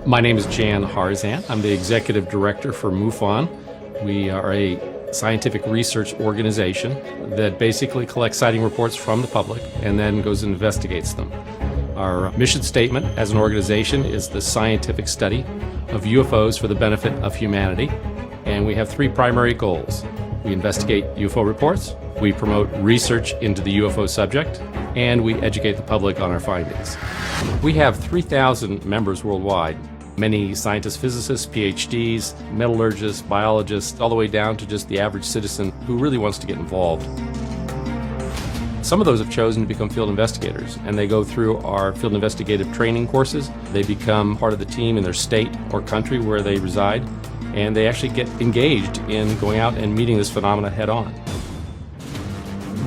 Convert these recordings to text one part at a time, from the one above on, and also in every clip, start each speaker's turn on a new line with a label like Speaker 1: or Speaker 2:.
Speaker 1: My name is Jan Harzan. I'm the Executive Director for MUFON. We are a scientific research organization that basically collects sighting reports from the public and then goes and investigates them. Our mission statement as an organization is the scientific study of UFOs for the benefit of humanity. And we have three primary goals. We investigate UFO reports, we promote research into the UFO subject, and we educate the public on our findings. We have 3,000 members worldwide. Many scientists, physicists, PhDs, metallurgists, biologists, all the way down to just the average citizen who really wants to get involved. Some of those have chosen to become field investigators, and they go through our field investigative training courses. They become part of the team in their state or country where they reside, and they actually get engaged in going out and meeting this phenomena head on.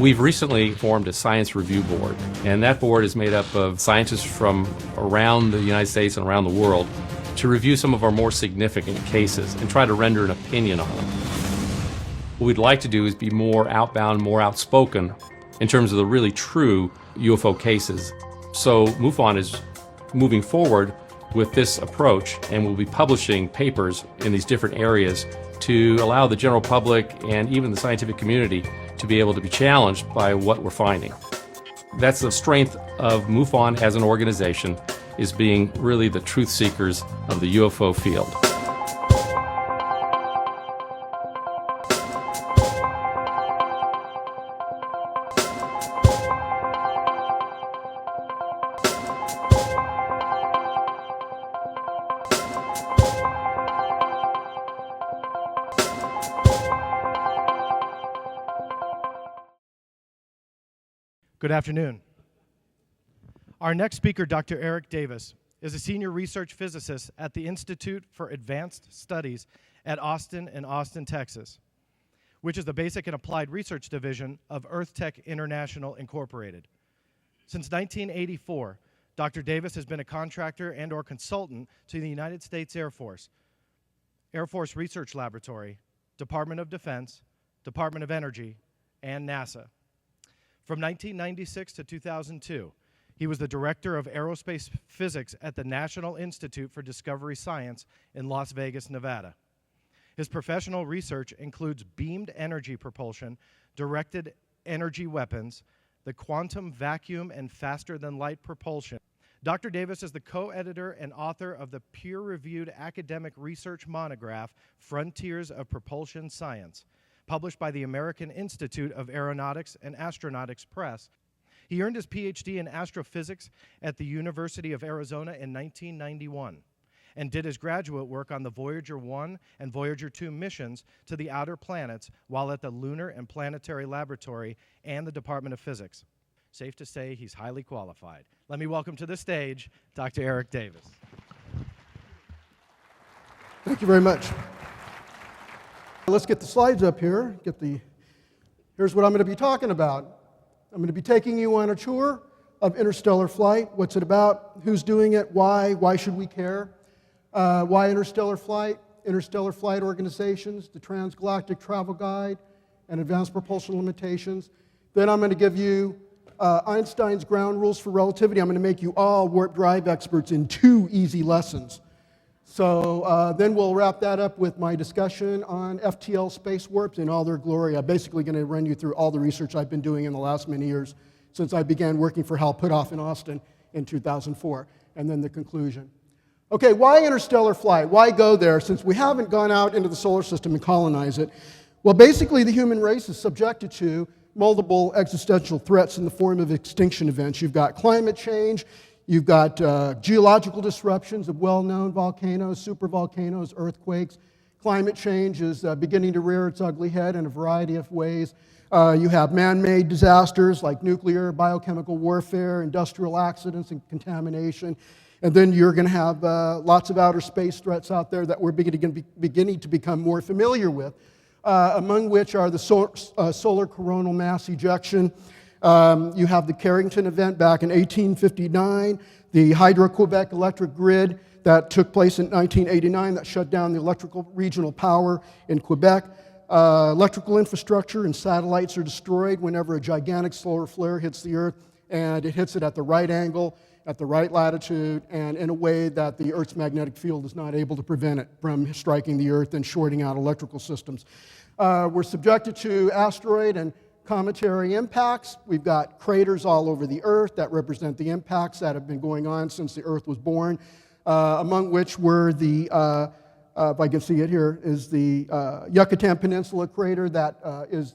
Speaker 1: We've recently formed a science review board, and that board is made up of scientists from around the United States and around the world to review some of our more significant cases and try to render an opinion on them. What we'd like to do is be more outbound, more outspoken in terms of the really true UFO cases. So MUFON is moving forward with this approach, and we'll be publishing papers in these different areas to allow the general public and even the scientific community to be able to be challenged by what we're finding. That's the strength of MUFON as an organization, is being really the truth seekers of the UFO field.
Speaker 2: Good afternoon. Our next speaker, Dr. Eric Davis, is a senior research physicist at the Institute for Advanced Studies at Austin in Austin, Texas, which is the basic and applied research division of EarthTech International Incorporated. Since 1984, Dr. Davis has been a contractor and or consultant to the United States Air Force, Air Force Research Laboratory, Department of Defense, Department of Energy, and NASA. From 1996 to 2002, he was the director of aerospace physics at the National Institute for Discovery Science in Las Vegas, Nevada. His professional research includes beamed energy propulsion, directed energy weapons, the quantum vacuum, and faster-than-light propulsion. Dr. Davis is the co-editor and author of the peer-reviewed academic research monograph, Frontiers of Propulsion Science, published by the American Institute of Aeronautics and Astronautics Press. He earned his PhD in astrophysics at the University of Arizona in 1991 and did his graduate work on the Voyager 1 and Voyager 2 missions to the outer planets while at the Lunar and Planetary Laboratory and the Department of Physics. Safe to say he's highly qualified. Let me welcome to the stage Dr. Eric Davis.
Speaker 3: Thank you very much. Let's get the slides up here. Here's what I'm going to be talking about. I'm going to be taking you on a tour of interstellar flight. What's it about? Who's doing it? Why should we care? Why interstellar flight? Interstellar flight organizations, the Transgalactic Travel Guide, and advanced propulsion limitations. Then I'm going to give you Einstein's ground rules for relativity. I'm going to make you all warp drive experts in 2 easy lessons. So then we'll wrap that up with my discussion on FTL space warps in all their glory. I'm basically going to run you through all the research I've been doing in the last many years since I began working for Hal Puthoff in Austin in 2004, and then the conclusion. Okay, why interstellar flight? Why go there since we haven't gone out into the solar system and colonize it? Well, basically the human race is subjected to multiple existential threats in the form of extinction events. You've got climate change. You've got geological disruptions of well-known volcanoes, supervolcanoes, earthquakes. Climate change is beginning to rear its ugly head in a variety of ways. You have man-made disasters like nuclear, biochemical warfare, industrial accidents, and contamination. And then you're going to have lots of outer space threats out there that we're beginning to become more familiar with, among which are the solar coronal mass ejection. You have the Carrington event back in 1859, the Hydro-Quebec electric grid that took place in 1989 that shut down the electrical regional power in Quebec. Electrical infrastructure and satellites are destroyed whenever a gigantic solar flare hits the Earth. and it hits it at the right angle, at the right latitude, and in a way that the Earth's magnetic field is not able to prevent it from striking the Earth and shorting out electrical systems. We're subjected to asteroid and cometary impacts. We've got craters all over the Earth that represent the impacts that have been going on since the Earth was born, among which were the, if I can see it here, is the Yucatan Peninsula crater that is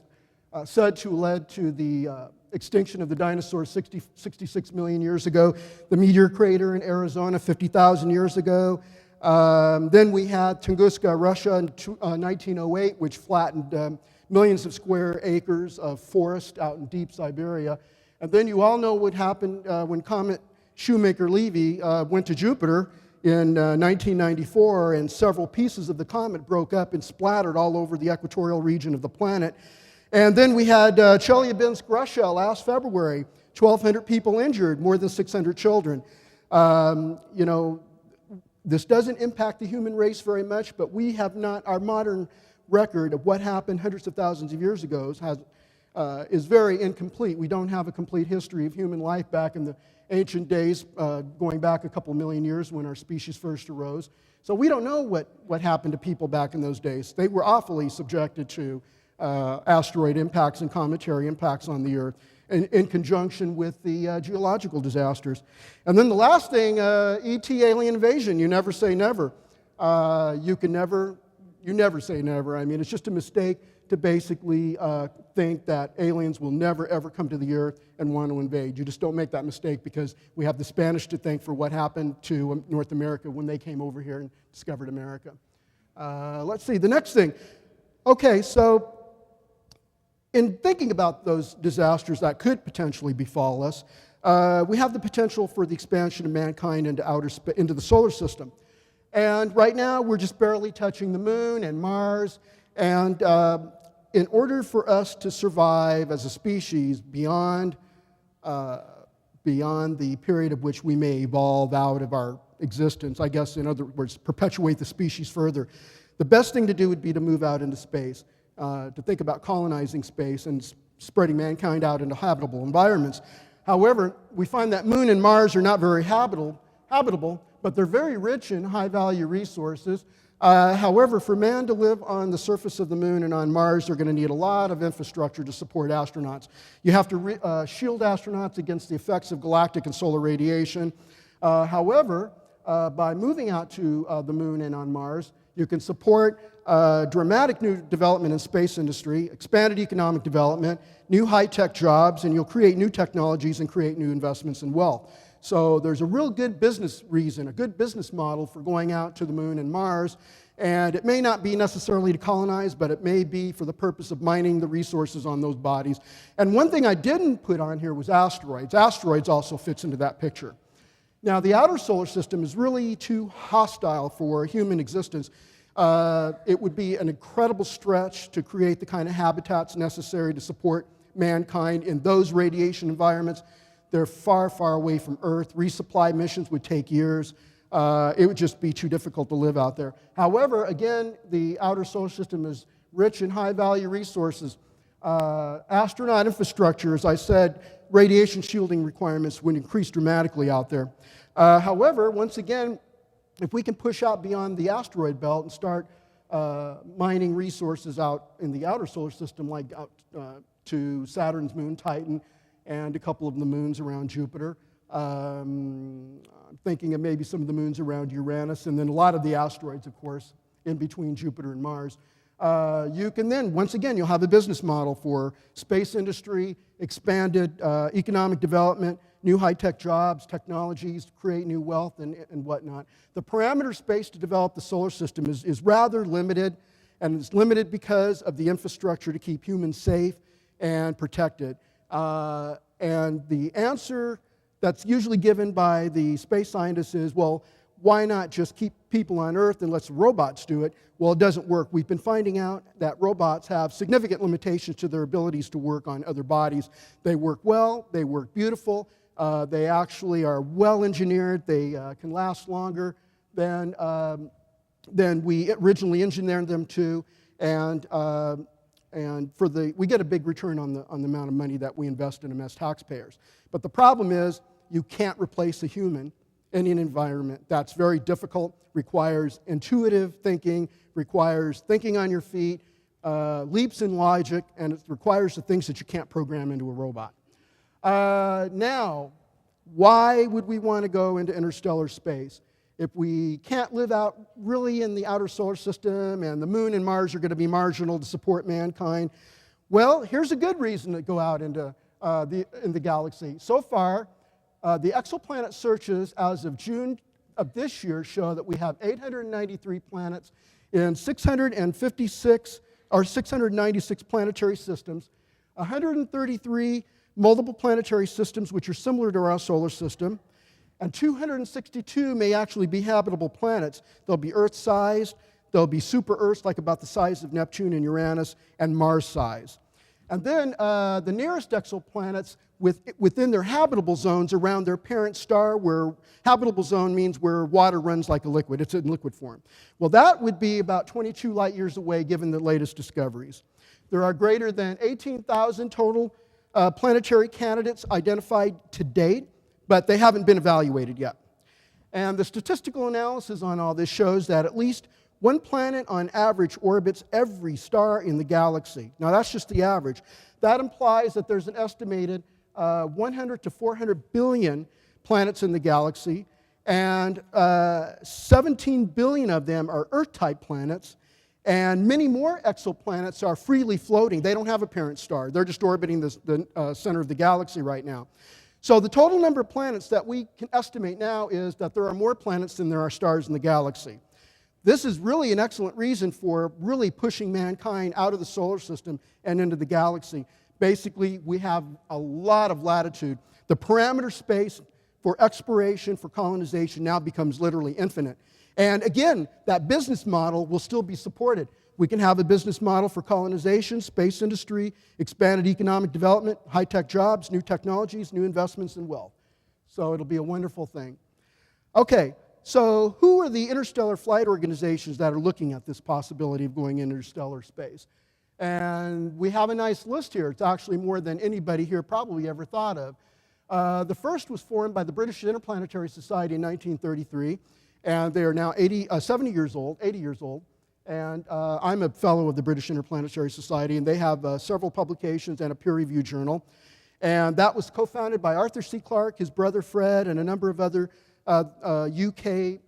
Speaker 3: said to have led to the extinction of the dinosaurs 66 million years ago, the meteor crater in Arizona 50,000 years ago. Then we had Tunguska, Russia in 1908, which flattened millions of square acres of forest out in deep Siberia. And then you all know what happened when Comet Shoemaker-Levy went to Jupiter in 1994, and several pieces of the comet broke up and splattered all over the equatorial region of the planet. And then we had Chelyabinsk, Russia last February, 1,200 people injured, more than 600 children. You know, this doesn't impact the human race very much, but we have not, our modern record of what happened hundreds of thousands of years ago is very incomplete. We don't have a complete history of human life back in the ancient days, going back a couple million years when our species first arose. So we don't know what happened to people back in those days. They were awfully subjected to asteroid impacts and cometary impacts on the Earth in conjunction with the geological disasters. And then the last thing, ET alien invasion, you never say never. You never say never. I mean, it's just a mistake to basically think that aliens will never, ever come to the Earth and want to invade. You just don't make that mistake, because we have the Spanish to thank for what happened to North America when they came over here and discovered America. Let's see, the next thing. Okay, so in thinking about those disasters that could potentially befall us, we have the potential for the expansion of mankind into the solar system. And right now, we're just barely touching the moon and Mars. And in order for us to survive as a species beyond the period of which we may evolve out of our existence, I guess, in other words, perpetuate the species further, the best thing to do would be to move out into space, to think about colonizing space and spreading mankind out into habitable environments. However, we find that Moon and Mars are not very habitable, but they're very rich in high-value resources. However, for man to live on the surface of the Moon and on Mars, they're going to need a lot of infrastructure to support astronauts. You have to shield astronauts against the effects of galactic and solar radiation. However, by moving out to the Moon and on Mars, you can support dramatic new development in space industry, expanded economic development, new high-tech jobs, and you'll create new technologies and create new investments and wealth. So there's a real good business reason, a good business model for going out to the Moon and Mars, and it may not be necessarily to colonize, but it may be for the purpose of mining the resources on those bodies. And one thing I didn't put on here was asteroids. Asteroids also fits into that picture. Now, the outer solar system is really too hostile for human existence. It would be an incredible stretch to create the kind of habitats necessary to support mankind in those radiation environments. They're far, far away from Earth. Resupply missions would take years. It would just be too difficult to live out there. However, again, the outer solar system is rich in high-value resources. Astronaut infrastructure, as I said, radiation shielding requirements would increase dramatically out there. However, once again, if we can push out beyond the asteroid belt and start mining resources out in the outer solar system, like out to Saturn's moon, Titan, and a couple of the moons around Jupiter. I'm thinking of maybe some of the moons around Uranus, and then a lot of the asteroids, of course, in between Jupiter and Mars. You can then, once again, you'll have a business model for space industry, expanded economic development, new high-tech jobs, technologies to create new wealth and whatnot. The parameter space to develop the solar system is rather limited, and it's limited because of the infrastructure to keep humans safe and protected. And the answer that's usually given by the space scientists is, well, why not just keep people on Earth and let the robots do it? Well, it doesn't work. We've been finding out that robots have significant limitations to their abilities to work on other bodies. They work well, they work beautiful, they actually are well engineered, they can last longer than we originally engineered them to, and we get a big return on the amount of money that we invest in them as taxpayers. But the problem is you can't replace a human in an environment that's very difficult, requires intuitive thinking, requires thinking on your feet, leaps in logic, and it requires the things that you can't program into a robot. Now, why would we want to go into interstellar space? If we can't live out really in the outer solar system and the moon and Mars are going to be marginal to support mankind, well, here's a good reason to go out into the galaxy. So far, the exoplanet searches as of June of this year show that we have 893 planets in 696 planetary systems, 133 multiple planetary systems which are similar to our solar system, and 262 may actually be habitable planets. They'll be Earth-sized, they'll be super-Earths, like about the size of Neptune and Uranus, and Mars-sized. And then the nearest exoplanets within their habitable zones around their parent star, where habitable zone means where water runs like a liquid, it's in liquid form. Well, that would be about 22 light years away given the latest discoveries. There are greater than 18,000 total planetary candidates identified to date, but they haven't been evaluated yet. And the statistical analysis on all this shows that at least one planet on average orbits every star in the galaxy. Now that's just the average. That implies that there's an estimated 100 to 400 billion planets in the galaxy, and 17 billion of them are Earth-type planets, and many more exoplanets are freely floating. They don't have a parent star. They're just orbiting the center of the galaxy right now. So the total number of planets that we can estimate now is that there are more planets than there are stars in the galaxy. This is really an excellent reason for really pushing mankind out of the solar system and into the galaxy. Basically, we have a lot of latitude. The parameter space for exploration, for colonization now becomes literally infinite. And again, that business model will still be supported. We can have a business model for colonization, space industry, expanded economic development, high-tech jobs, new technologies, new investments, and wealth. So it'll be a wonderful thing. Okay, so who are the interstellar flight organizations that are looking at this possibility of going into interstellar space? And we have a nice list here. It's actually more than anybody here probably ever thought of. The first was formed by the British Interplanetary Society in 1933, and they are now 80 years old. And I'm a fellow of the British Interplanetary Society, and they have several publications and a peer-reviewed journal. And that was co-founded by Arthur C. Clarke, his brother Fred, and a number of other UK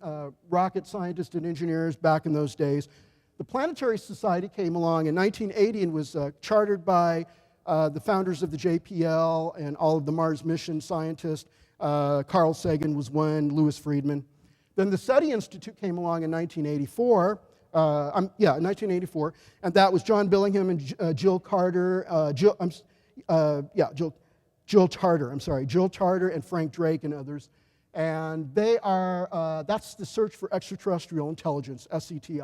Speaker 3: rocket scientists and engineers back in those days. The Planetary Society came along in 1980 and was chartered by the founders of the JPL and all of the Mars mission scientists. Carl Sagan was one, Louis Friedman. Then the SETI Institute came along in 1984. 1984, and that was John Billingham and Jill Tarter, Jill Tarter and Frank Drake and others. And they are, that's the Search for Extraterrestrial Intelligence, SETI.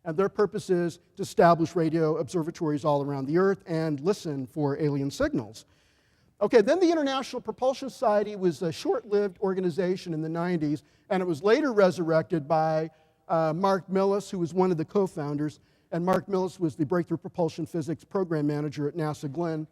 Speaker 3: And their purpose is to establish radio observatories all around the Earth and listen for alien signals. Okay, then the International Propulsion Society was a short-lived organization in the 90s, and it was later resurrected by Mark Millis, who was one of the co-founders, and Mark Millis was the Breakthrough Propulsion Physics Program Manager at NASA Glenn.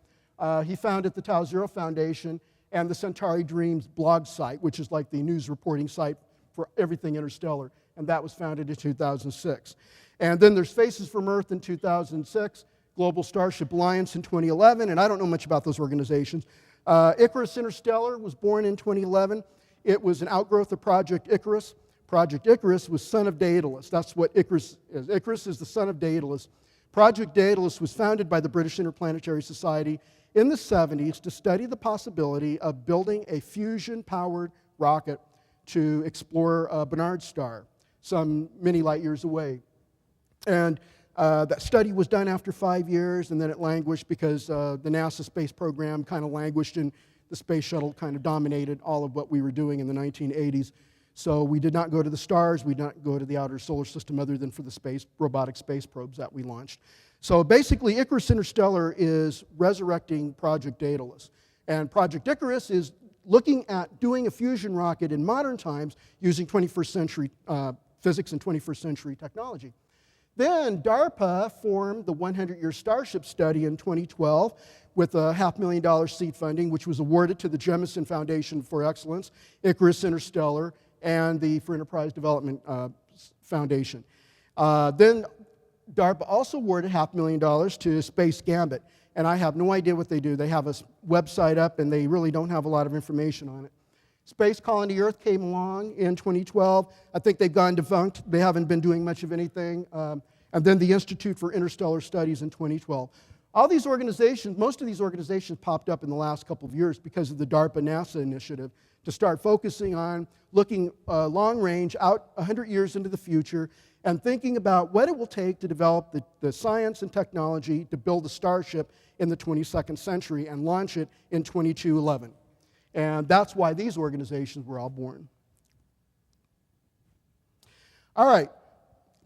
Speaker 3: He founded the Tau Zero Foundation and the Centauri Dreams blog site, which is like the news reporting site for everything interstellar, and that was founded in 2006. And then there's Faces from Earth in 2006, Global Starship Alliance in 2011, and I don't know much about those organizations. Icarus Interstellar was born in 2011. It was an outgrowth of Project Icarus. Project Icarus was son of Daedalus. That's what Icarus is. Icarus is the son of Daedalus. Project Daedalus was founded by the British Interplanetary Society in the 70s to study the possibility of building a fusion-powered rocket to explore Barnard's star, some many light years away. And that study was done after 5 years, and then it languished because the NASA space program kind of languished, and the space shuttle kind of dominated all of what we were doing in the 1980s. So we did not go to the stars, we did not go to the outer solar system other than for the robotic space probes that we launched. So basically, Icarus Interstellar is resurrecting Project Daedalus. And Project Icarus is looking at doing a fusion rocket in modern times using 21st century physics and 21st century technology. Then DARPA formed the 100-Year Starship Study in 2012 with a $500,000 seed funding, which was awarded to the Jemison Foundation for Excellence, Icarus Interstellar, and the For Enterprise Development Foundation. Then DARPA also awarded $500,000 to Space Gambit, and I have no idea what they do. They have a website up, and they really don't have a lot of information on it. Space Colony Earth came along in 2012. I think they've gone defunct. They haven't been doing much of anything. And then the Institute for Interstellar Studies in 2012. All these organizations, most of these organizations popped up in the last couple of years because of the DARPA-NASA initiative to start focusing on looking long range, out 100 years into the future, and thinking about what it will take to develop the science and technology to build a starship in the 22nd century and launch it in 2211. And that's why these organizations were all born. All right,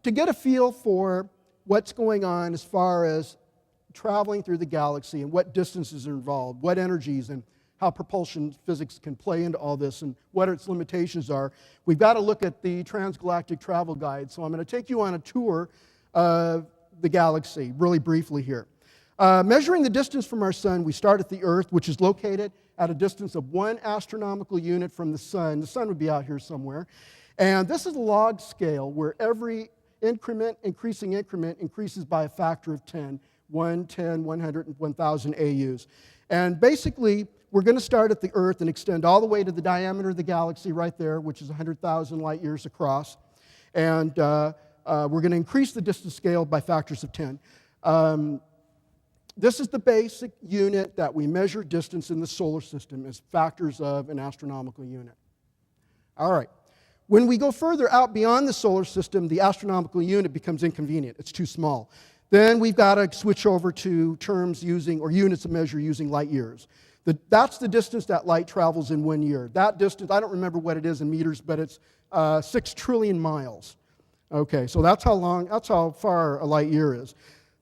Speaker 3: to get a feel for what's going on as far as traveling through the galaxy and what distances are involved, what energies and how propulsion physics can play into all this and what its limitations are, we've got to look at the Transgalactic Travel Guide. So I'm going to take you on a tour of the galaxy really briefly here. Measuring the distance from our sun, we start at the Earth, which is located at a distance of 1 astronomical unit from the sun. The sun would be out here somewhere. And this is a log scale where every increasing increment increases by a factor of 10. 1, 10, 100, and 1,000 AUs. And basically, we're going to start at the Earth and extend all the way to the diameter of the galaxy right there, which is 100,000 light years across. And we're going to increase the distance scale by factors of 10. This is the basic unit that we measure distance in the solar system as factors of an astronomical unit. All right. When we go further out beyond the solar system, the astronomical unit becomes inconvenient. It's too small. Then we've got to switch over to terms using, or units of measure using light years. That's the distance that light travels in 1 year. That distance, I don't remember what it is in meters, but it's 6 trillion miles. Okay, so that's how far a light year is.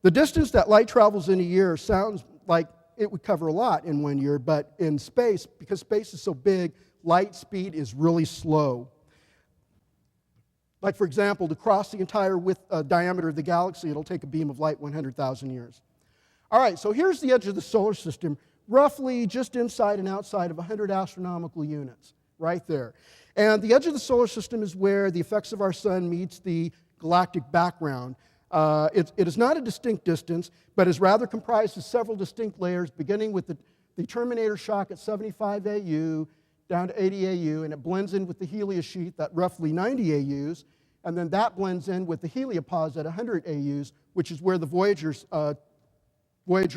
Speaker 3: The distance that light travels in a year sounds like it would cover a lot in 1 year, but in space, because space is so big, light speed is really slow. Like, for example, to cross the entire diameter of the galaxy, it'll take a beam of light 100,000 years. All right, so here's the edge of the solar system, roughly just inside and outside of 100 astronomical units, right there. And the edge of the solar system is where the effects of our sun meets the galactic background. It is not a distinct distance, but is rather comprised of several distinct layers, beginning with the terminator shock at 75 AU, down to 80 AU, and it blends in with the heliosheath at roughly 90 AUs, and then that blends in with the heliopause at 100 AUs, which is where the Voyager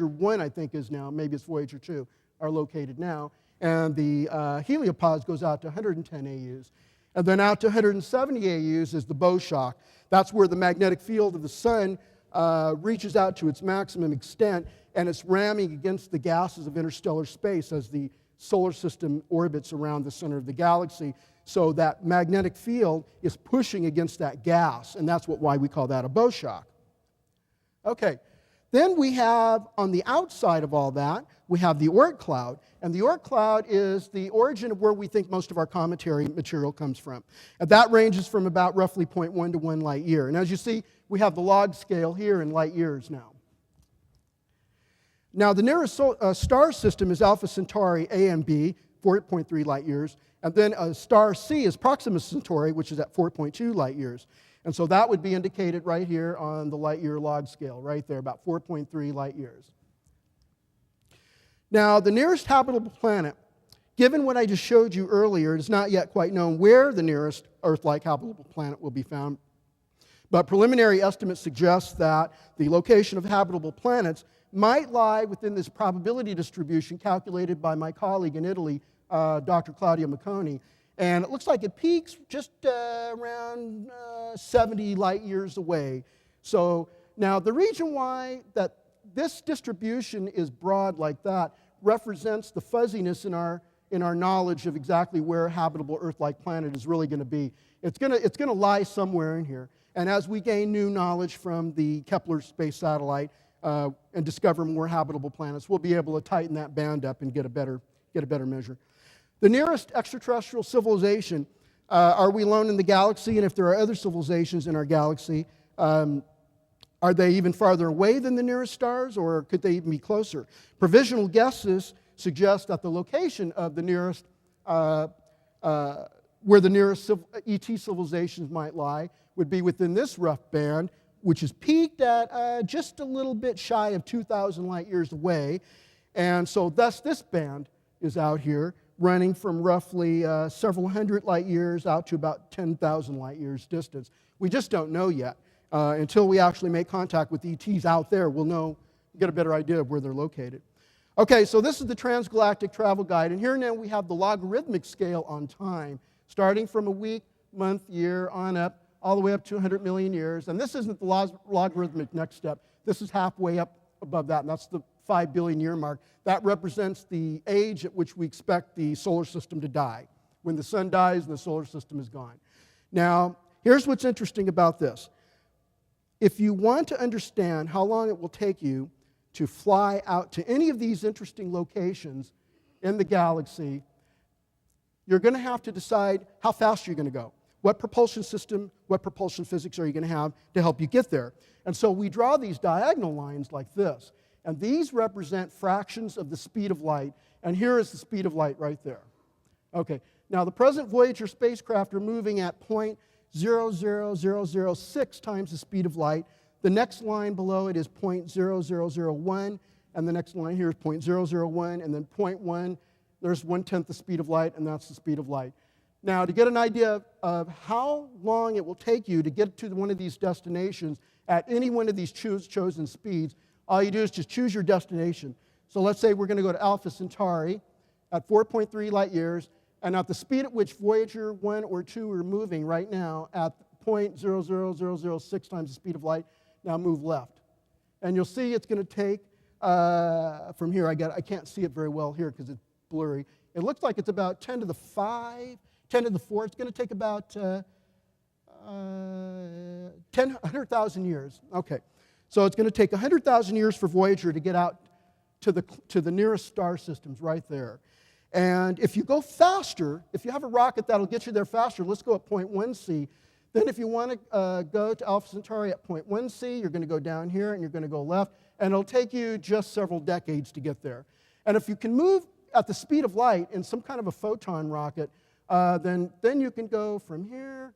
Speaker 3: 1, I think, is now, maybe it's Voyager 2, are located now, and the heliopause goes out to 110 AUs. And then out to 170 AUs is the bow shock. That's where the magnetic field of the sun reaches out to its maximum extent, and it's ramming against the gases of interstellar space as the solar system orbits around the center of the galaxy. So that magnetic field is pushing against that gas, and that's why we call that a bow shock. Okay, then we have, on the outside of all that, we have the Oort cloud, and the Oort cloud is the origin of where we think most of our cometary material comes from. And that ranges from about roughly 0.1 to 1 light year. And as you see, we have the log scale here in light years now. Now, the nearest star system is Alpha Centauri A and B, 4.3 light years. And then star C is Proxima Centauri, which is at 4.2 light years. And so that would be indicated right here on the light year log scale, right there, about 4.3 light years. Now, the nearest habitable planet, given what I just showed you earlier, it is not yet quite known where the nearest Earth-like habitable planet will be found. But preliminary estimates suggest that the location of habitable planets might lie within this probability distribution calculated by my colleague in Italy, Dr. Claudio Macconi. And it looks like it peaks just around 70 light years away. So now the reason why that this distribution is broad like that represents the fuzziness in our knowledge of exactly where a habitable Earth-like planet is really going to be. It's going to lie somewhere in here. And as we gain new knowledge from the Kepler space satellite and discover more habitable planets, we'll be able to tighten that band up and get a better measure. The nearest extraterrestrial civilization, are we alone in the galaxy? And if there are other civilizations in our galaxy, Are they even farther away than the nearest stars, or could they even be closer? Provisional guesses suggest that the location of the nearest, where the nearest ET civilizations might lie, would be within this rough band, which is peaked at just a little bit shy of 2,000 light years away. And so thus this band is out here, running from roughly several hundred light years out to about 10,000 light years distance. We just don't know yet. Until we actually make contact with ETs out there, we'll get a better idea of where they're located. Okay, so this is the transgalactic travel guide, and here now we have the logarithmic scale on time, starting from a week, month, year, on up, all the way up to 200 million years. And this isn't the logarithmic next step. This is halfway up above that, and that's the 5 billion year mark. That represents the age at which we expect the solar system to die, when the sun dies and the solar system is gone. Now, here's what's interesting about this. If you want to understand how long it will take you to fly out to any of these interesting locations in the galaxy, you're going to have to decide how fast you're going to go. What propulsion system, what propulsion physics are you going to have to help you get there? And so we draw these diagonal lines like this. And these represent fractions of the speed of light. And here is the speed of light right there. Okay, now the present Voyager spacecraft are moving at 0.00006 times the speed of light. The next line below it is 0.0001, and the next line here is 0.001, and then 0.1. There's 1/10 the speed of light, and that's the speed of light. Now, to get an idea of how long it will take you to get to one of these destinations at any one of these chosen speeds, all you do is just choose your destination. So let's say we're going to go to Alpha Centauri at 4.3 light years, and at the speed at which Voyager 1 or 2 are moving right now, at 0.00006 times the speed of light, now move left. And you'll see it's going to take, from here, I can't see it very well here because it's blurry. It looks like it's about 10 to the 5, 10 to the 4. It's going to take about 100,000 years. Okay. So it's going to take 100,000 years for Voyager to get out to the nearest star systems right there. And if you go faster, if you have a rocket that'll get you there faster, let's go at 0.1c. Then if you want to go to Alpha Centauri at 0.1c, you're going to go down here and you're going to go left, and it'll take you just several decades to get there. And if you can move at the speed of light in some kind of a photon rocket, then you can go from here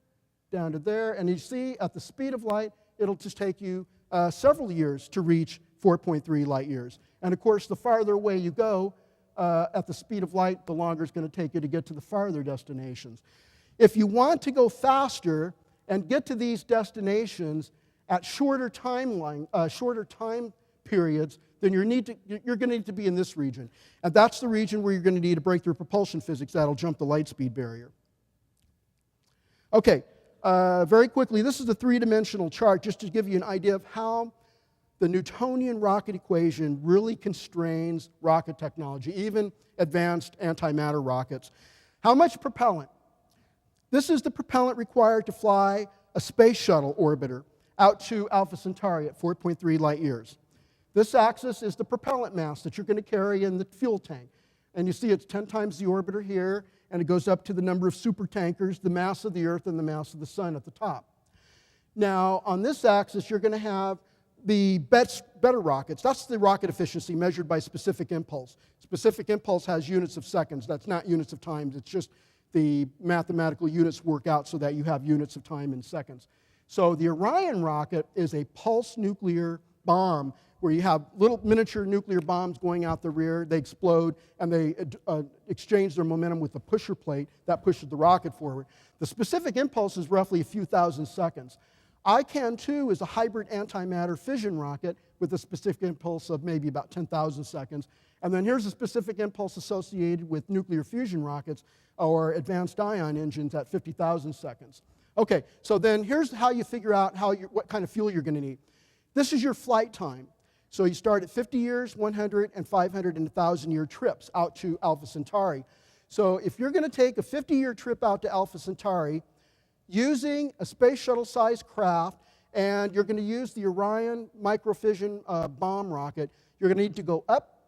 Speaker 3: down to there, and you see at the speed of light, it'll just take you several years to reach 4.3 light years. And of course, the farther away you go at the speed of light, the longer it's going to take you to get to the farther destinations. If you want to go faster and get to these destinations at shorter time periods, then you're going to need to be in this region. And that's the region where you're going to need a breakthrough propulsion physics that'll jump the light speed barrier. Okay, very quickly, this is a three-dimensional chart just to give you an idea of how the Newtonian rocket equation really constrains rocket technology, even advanced antimatter rockets. How much propellant? This is the propellant required to fly a space shuttle orbiter out to Alpha Centauri at 4.3 light years. This axis is the propellant mass that you're going to carry in the fuel tank. And you see it's 10 times the orbiter here, and it goes up to the number of supertankers, the mass of the Earth, and the mass of the Sun at the top. Now, on this axis, you're going to have the better rockets. That's the rocket efficiency measured by specific impulse. Specific impulse has units of seconds. That's not units of time. It's just the mathematical units work out so that you have units of time in seconds. So the Orion rocket is a pulse nuclear bomb where you have little miniature nuclear bombs going out the rear. They explode, and they exchange their momentum with the pusher plate. That pushes the rocket forward. The specific impulse is roughly a few thousand seconds. ICAN-2 is a hybrid antimatter fission rocket with a specific impulse of maybe about 10,000 seconds. And then here's a specific impulse associated with nuclear fusion rockets or advanced ion engines at 50,000 seconds. Okay, so then here's how you figure out what kind of fuel you're going to need. This is your flight time. So you start at 50 years, 100, and 500, and 1,000-year trips out to Alpha Centauri. So if you're going to take a 50-year trip out to Alpha Centauri using a space shuttle-sized craft, and you're going to use the Orion microfission bomb rocket, you're going to need to go up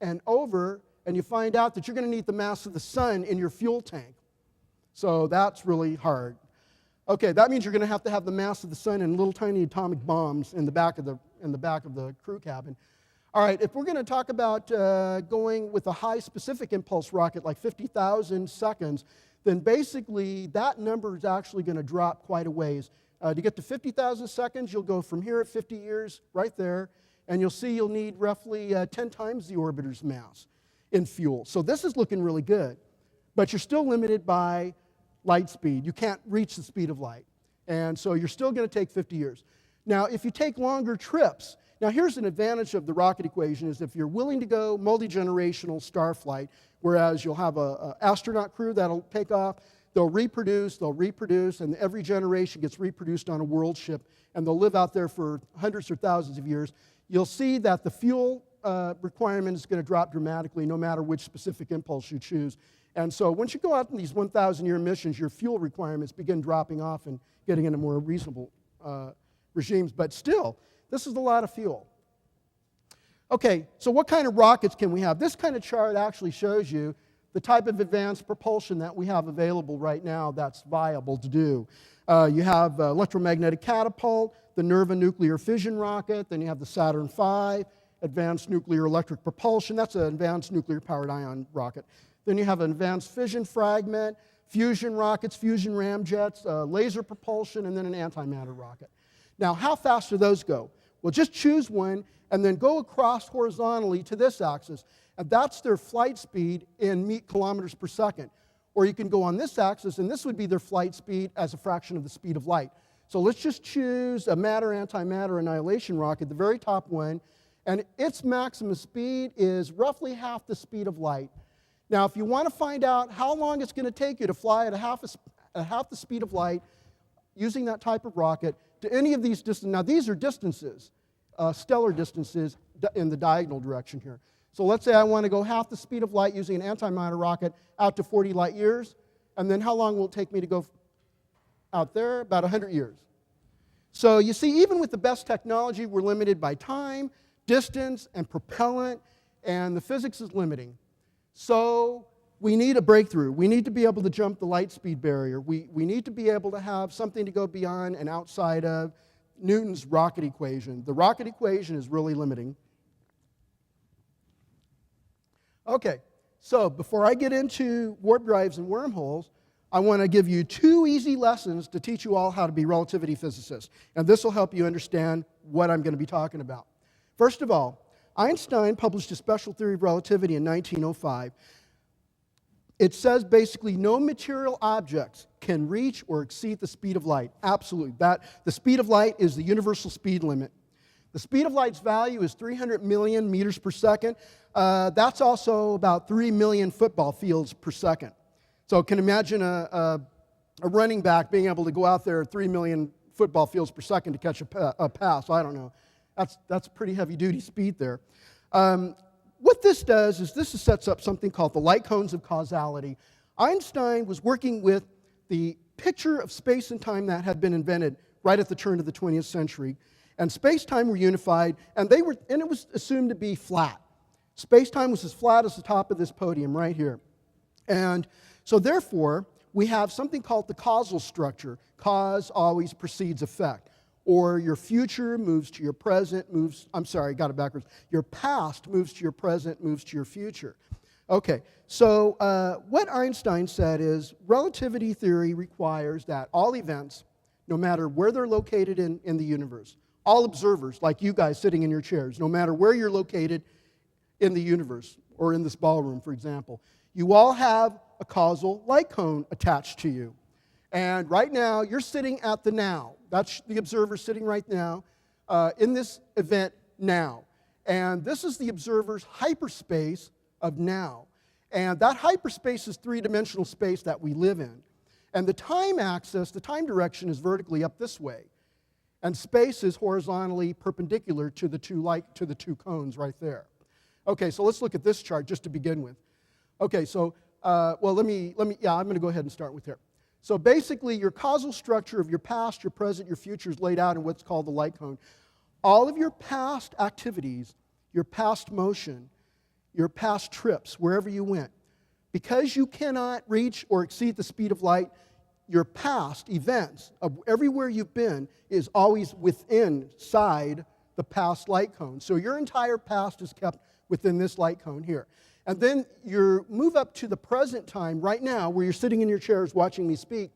Speaker 3: and over, and you find out that you're going to need the mass of the Sun in your fuel tank. So that's really hard. Okay, that means you're going to have the mass of the sun and little tiny atomic bombs in the back of the crew cabin. All right, if we're going to talk about going with a high specific impulse rocket like 50,000 seconds, then basically that number is actually going to drop quite a ways. To get to 50,000 seconds, you'll go from here at 50 years right there, and you'll see you'll need roughly 10 times the orbiter's mass in fuel. So this is looking really good, but you're still limited by light speed. You can't reach the speed of light, and so you're still going to take 50 years. Now, if you take longer trips, now here's an advantage of the rocket equation is if you're willing to go multi-generational star flight, whereas you'll have an astronaut crew that'll take off, they'll reproduce, and every generation gets reproduced on a world ship, and they'll live out there for hundreds or thousands of years. You'll see that the fuel requirement is going to drop dramatically no matter which specific impulse you choose. And so once you go out in these 1,000-year missions, your fuel requirements begin dropping off and getting into more reasonable regimes. But still, this is a lot of fuel. Okay, so what kind of rockets can we have? This kind of chart actually shows you the type of advanced propulsion that we have available right now that's viable to do. You have electromagnetic catapult, the NERVA nuclear fission rocket, then you have the Saturn V, advanced nuclear electric propulsion, that's an advanced nuclear powered ion rocket. Then you have an advanced fission fragment, fusion rockets, fusion ramjets, laser propulsion, and then an antimatter rocket. Now, how fast do those go? Well, just choose one and then go across horizontally to this axis, and that's their flight speed in kilometers per second. Or you can go on this axis, and this would be their flight speed as a fraction of the speed of light. So let's just choose a matter-antimatter annihilation rocket, the very top one, and its maximum speed is roughly half the speed of light. Now, if you want to find out how long it's going to take you to fly at half the speed of light using that type of rocket to any of these distances, now these are distances, stellar distances in the diagonal direction here. So let's say I want to go half the speed of light using an antimatter rocket out to 40 light years, and then how long will it take me to go out there? About 100 years. So you see, even with the best technology, we're limited by time, distance, and propellant, and the physics is limiting. So we need a breakthrough. We need to be able to jump the light speed barrier. We need to be able to have something to go beyond and outside of Newton's rocket equation. The rocket equation is really limiting. Okay, so before I get into warp drives and wormholes, I want to give you 2 easy lessons to teach you all how to be relativity physicists. And this will help you understand what I'm going to be talking about. First of all, Einstein published a special theory of relativity in 1905. It says basically no material objects can reach or exceed the speed of light. Absolutely. The speed of light is the universal speed limit. The speed of light's value is 300 million meters per second. That's also about 3 million football fields per second. So can imagine a running back being able to go out there at 3 million football fields per second to catch a pass. I don't know. That's pretty heavy-duty speed there. What this does is this sets up something called the light cones of causality. Einstein was working with the picture of space and time that had been invented right at the turn of the 20th century. And space-time were unified, and it was assumed to be flat. Space-time was as flat as the top of this podium right here. And so therefore, we have something called the causal structure. Cause always precedes effect. Or your future moves to your present, got it backwards. Your past moves to your present, moves to your future. Okay, so what Einstein said is relativity theory requires that all events, no matter where they're located in the universe, all observers, like you guys sitting in your chairs, no matter where you're located in the universe, or in this ballroom, for example, you all have a causal light cone attached to you. And right now, you're sitting at the now. That's the observer sitting right now in this event now. And this is the observer's hyperspace of now. And that hyperspace is 3-dimensional space that we live in. And the time axis, the time direction is vertically up this way. And space is horizontally perpendicular to the two cones right there. Okay, so let's look at this chart just to begin with. Okay, so, I'm going to go ahead and start with here. So basically, your causal structure of your past, your present, your future is laid out in what's called the light cone. All of your past activities, your past motion, your past trips, wherever you went, because you cannot reach or exceed the speed of light, your past events of everywhere you've been is always inside the past light cone. So your entire past is kept within this light cone here. And then you move up to the present time right now where you're sitting in your chairs watching me speak,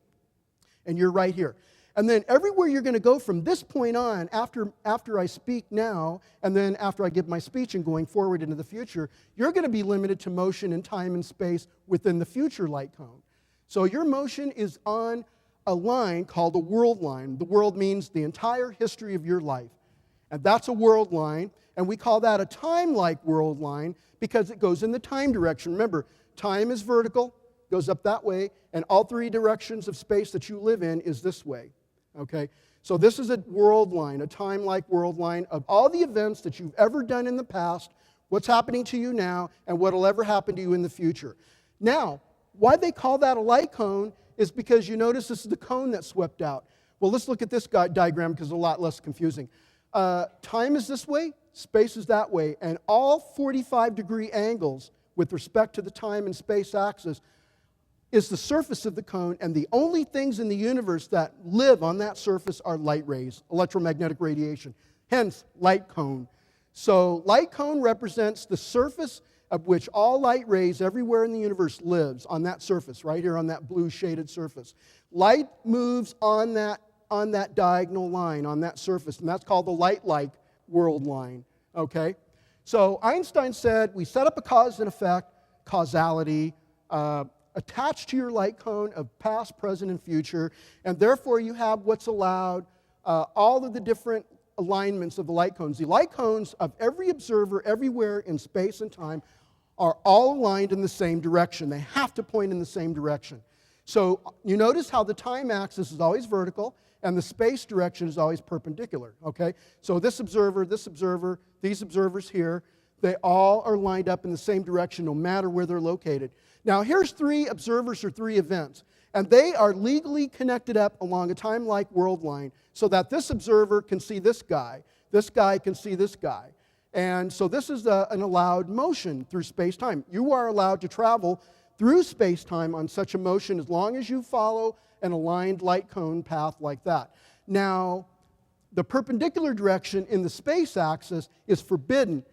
Speaker 3: and you're right here. And then everywhere you're going to go from this point on, after I speak now, and then after I give my speech and going forward into the future, you're going to be limited to motion in time and space within the future light cone. So your motion is on a line called a world line. The world means the entire history of your life. And that's a world line, and we call that a time-like world line because it goes in the time direction. Remember, time is vertical, goes up that way, and all three directions of space that you live in is this way. Okay? So this is a world line, a time-like world line of all the events that you've ever done in the past, what's happening to you now, and what will ever happen to you in the future. Now, why they call that a light cone is because you notice this is the cone that swept out. Well, let's look at this diagram because it's a lot less confusing. Time is this way, space is that way, and all 45-degree angles with respect to the time and space axis is the surface of the cone, and the only things in the universe that live on that surface are light rays, electromagnetic radiation, hence light cone. So light cone represents the surface of which all light rays everywhere in the universe lives, on that surface, right here on that blue shaded surface. Light moves on that diagonal line, on that surface, and that's called the light-like world line, okay? So Einstein said, we set up a cause and effect, causality, attached to your light cone of past, present, and future, and therefore you have what's allowed, all of the different alignments of the light cones. The light cones of every observer everywhere in space and time are all aligned in the same direction. They have to point in the same direction. So you notice how the time axis is always vertical, and the space direction is always perpendicular, okay? So this observer, these observers here, they all are lined up in the same direction no matter where they're located. Now here's three observers or three events, and they are legally connected up along a time-like world line so that this observer can see this guy can see this guy. And so this is an allowed motion through space-time. You are allowed to travel through space-time on such a motion as long as you follow an aligned light cone path like that. Now, the perpendicular direction in the space axis is forbidden.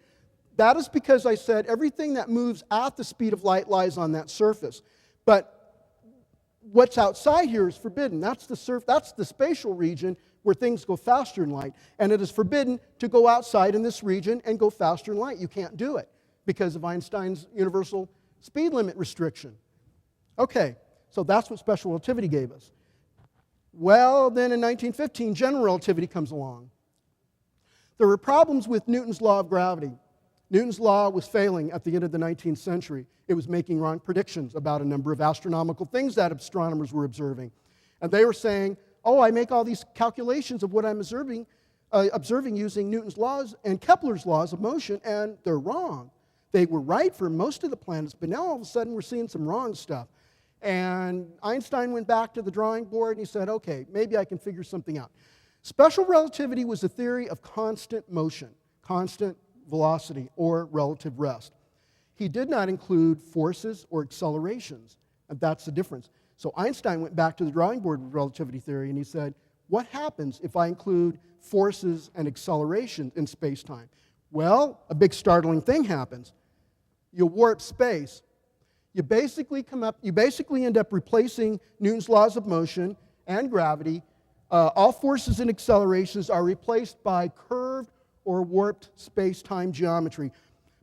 Speaker 3: That is because I said everything that moves at the speed of light lies on that surface. But what's outside here is forbidden. That's the spatial region where things go faster in light. And it is forbidden to go outside in this region and go faster in light. You can't do it because of Einstein's universal speed limit restriction. Okay, so that's what special relativity gave us. Well, then in 1915, general relativity comes along. There were problems with Newton's law of gravity. Newton's law was failing at the end of the 19th century. It was making wrong predictions about a number of astronomical things that astronomers were observing. And they were saying, oh, I make all these calculations of what I'm observing using Newton's laws and Kepler's laws of motion, and they're wrong. They were right for most of the planets, but now all of a sudden we're seeing some wrong stuff. And Einstein went back to the drawing board and he said, okay, maybe I can figure something out. Special relativity was a theory of constant motion, constant velocity, or relative rest. He did not include forces or accelerations, and that's the difference. So Einstein went back to the drawing board with relativity theory and he said, what happens if I include forces and acceleration in space-time? Well, a big startling thing happens. You warp space. You basically end up replacing Newton's laws of motion and gravity. All forces and accelerations are replaced by curved or warped space-time geometry.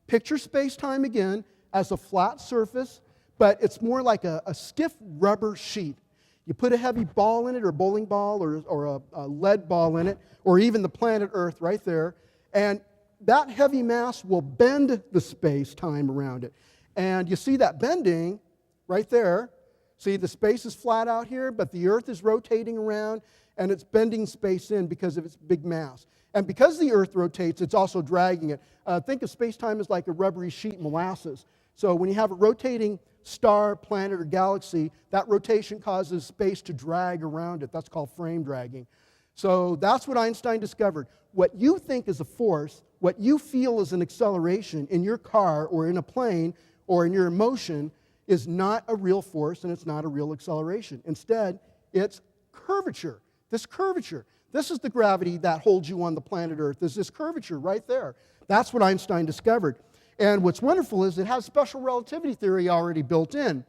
Speaker 3: Picture space-time again as a flat surface, but it's more like a stiff rubber sheet. You put a heavy ball in it, or a bowling ball, or a lead ball in it, or even the planet Earth right there, and that heavy mass will bend the space-time around it. And you see that bending right there. See, the space is flat out here, but the Earth is rotating around, and it's bending space in because of its big mass. And because the Earth rotates, it's also dragging it. Think of space-time as like a rubbery sheet molasses. So when you have a rotating star, planet, or galaxy, that rotation causes space to drag around it. That's called frame dragging. So that's what Einstein discovered. What you think is a force, what you feel is an acceleration in your car or in a plane or in your emotion is not a real force and it's not a real acceleration. Instead, It's curvature. This curvature. This is the gravity that holds you on the planet Earth. There's this curvature right there. That's what Einstein discovered. And what's wonderful is it has special relativity theory already built in.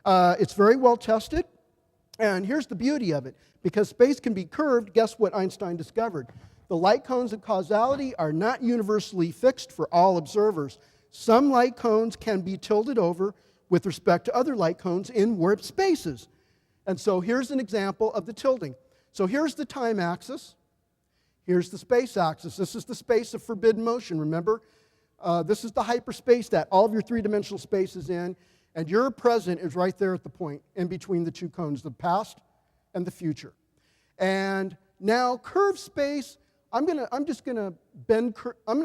Speaker 3: It's very well tested. And here's the beauty of it. Because space can be curved, guess what Einstein discovered? The light cones of causality are not universally fixed for all observers. Some light cones can be tilted over with respect to other light cones in warped spaces. And so here's an example of the tilting. So here's the time axis. Here's the space axis. This is the space of forbidden motion, remember? This is the hyperspace that all of your three-dimensional space is in. And your present is right there at the point in between the two cones, the past and the future. And now curved space, I'm going to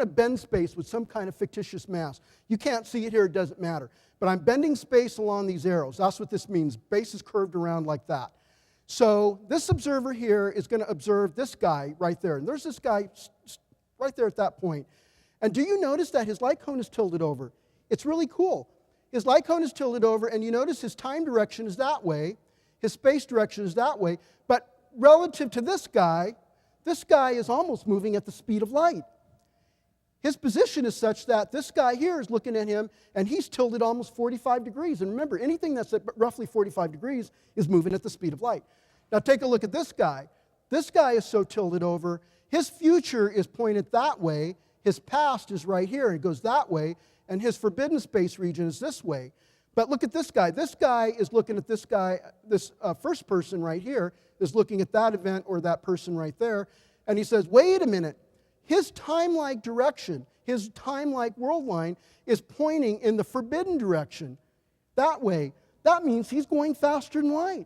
Speaker 3: bend space with some kind of fictitious mass. You can't see it here, it doesn't matter. But I'm bending space along these arrows. That's what this means. Space is curved around like that. So this observer here is going to observe this guy right there. And there's this guy right there at that point. And do you notice that his light cone is tilted over? It's really cool. His light cone is tilted over, and you notice his time direction is that way. His space direction is that way. But relative to this guy is almost moving at the speed of light. His position is such that this guy here is looking at him, and he's tilted almost 45 degrees. And remember, anything that's at roughly 45 degrees is moving at the speed of light. Now take a look at this guy. This guy is so tilted over, his future is pointed that way, his past is right here, and it goes that way, and his forbidden space region is this way. But look at this guy. This guy is looking at this guy, this first person right here is looking at that event or that person right there, and he says, wait a minute. His time-like direction, his time-like world line is pointing in the forbidden direction. That way. That means he's going faster than light.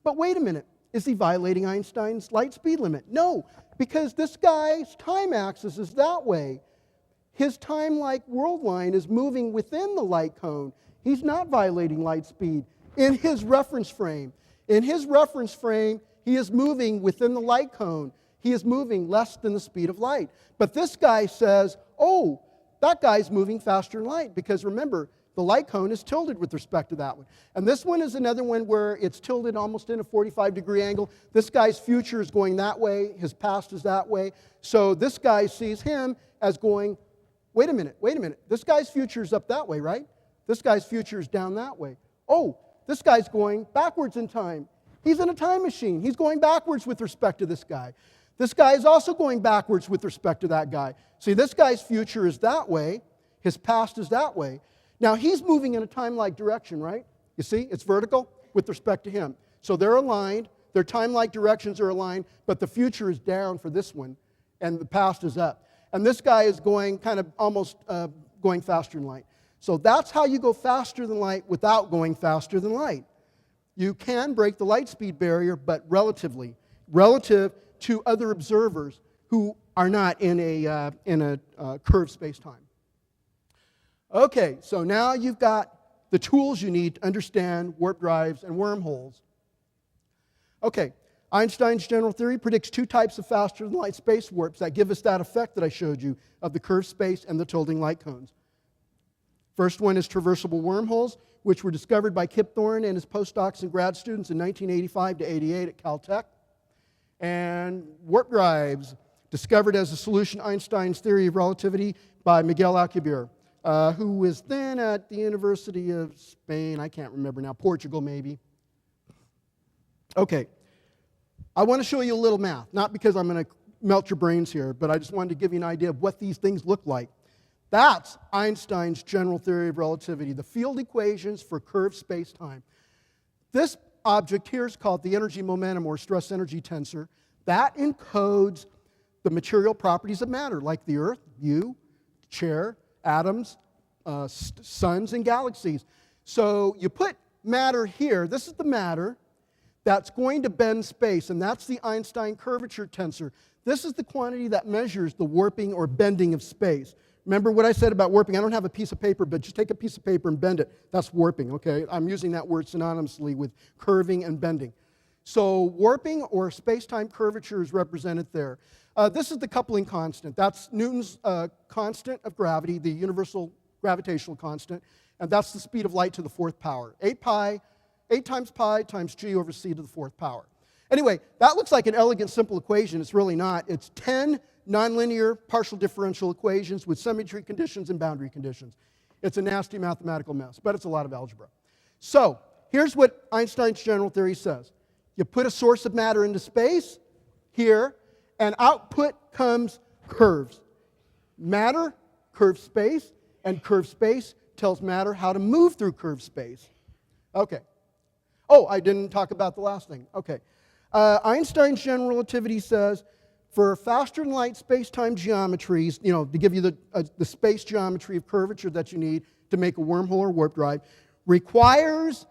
Speaker 3: But wait a minute. Is he violating Einstein's light speed limit? No, because this guy's time axis is that way. His time-like world line is moving within the light cone. He's not violating light speed in his reference frame. In his reference frame, he is moving within the light cone. He is moving less than the speed of light. But this guy says, oh, that guy's moving faster than light, because remember, the light cone is tilted with respect to that one. And this one is another one where it's tilted almost in a 45-degree angle. This guy's future is going that way. His past is that way. So this guy sees him as going, wait a minute. This guy's future is up that way, right? This guy's future is down that way. Oh, this guy's going backwards in time. He's in a time machine. He's going backwards with respect to this guy. This guy is also going backwards with respect to that guy. See, this guy's future is that way. His past is that way. Now, he's moving in a time-like direction, right? You see, it's vertical with respect to him. So they're aligned. Their time-like directions are aligned, but the future is down for this one, and the past is up. And this guy is going kind of almost going faster than light. So that's how you go faster than light without going faster than light. You can break the light speed barrier, but relative to other observers who are not in a curved space-time. Okay, so now you've got the tools you need to understand warp drives and wormholes. Okay, Einstein's general theory predicts two types of faster-than-light space warps that give us that effect that I showed you of the curved space and the tilting light cones. First one is traversable wormholes, which were discovered by Kip Thorne and his postdocs and grad students in 1985 to 88 at Caltech. And warp drives, discovered as a solution to Einstein's theory of relativity by Miguel Alcubierre, who was then at the University of Spain, I can't remember now, Portugal maybe. Okay, I want to show you a little math, not because I'm going to melt your brains here, but I just wanted to give you an idea of what these things look like. That's Einstein's general theory of relativity, the field equations for curved space-time. This object here is called the energy momentum or stress energy tensor. That encodes the material properties of matter, like the Earth, you, chair, atoms, suns, and galaxies. So you put matter here. This is the matter that's going to bend space, and that's the Einstein curvature tensor. This is the quantity that measures the warping or bending of space. Remember what I said about warping? I don't have a piece of paper, but just take a piece of paper and bend it. That's warping, okay? I'm using that word synonymously with curving and bending. So warping or space-time curvature is represented there. This is the coupling constant. That's Newton's constant of gravity, the universal gravitational constant, and that's the speed of light to the fourth power. 8 pi 8 times pi times g over c to the 4th power. Anyway, that looks like an elegant, simple equation. It's really not. It's 10 nonlinear partial differential equations with symmetry conditions and boundary conditions. It's a nasty mathematical mess, but it's a lot of algebra. So here's what Einstein's general theory says. You put a source of matter into space here, and output comes curves. Matter, curved space, and curved space tells matter how to move through curved space. Okay. Oh, I didn't talk about the last thing. Okay. Einstein's general relativity says for faster-than-light space-time geometries, you know, to give you the space geometry of curvature that you need to make a wormhole or warp drive, requires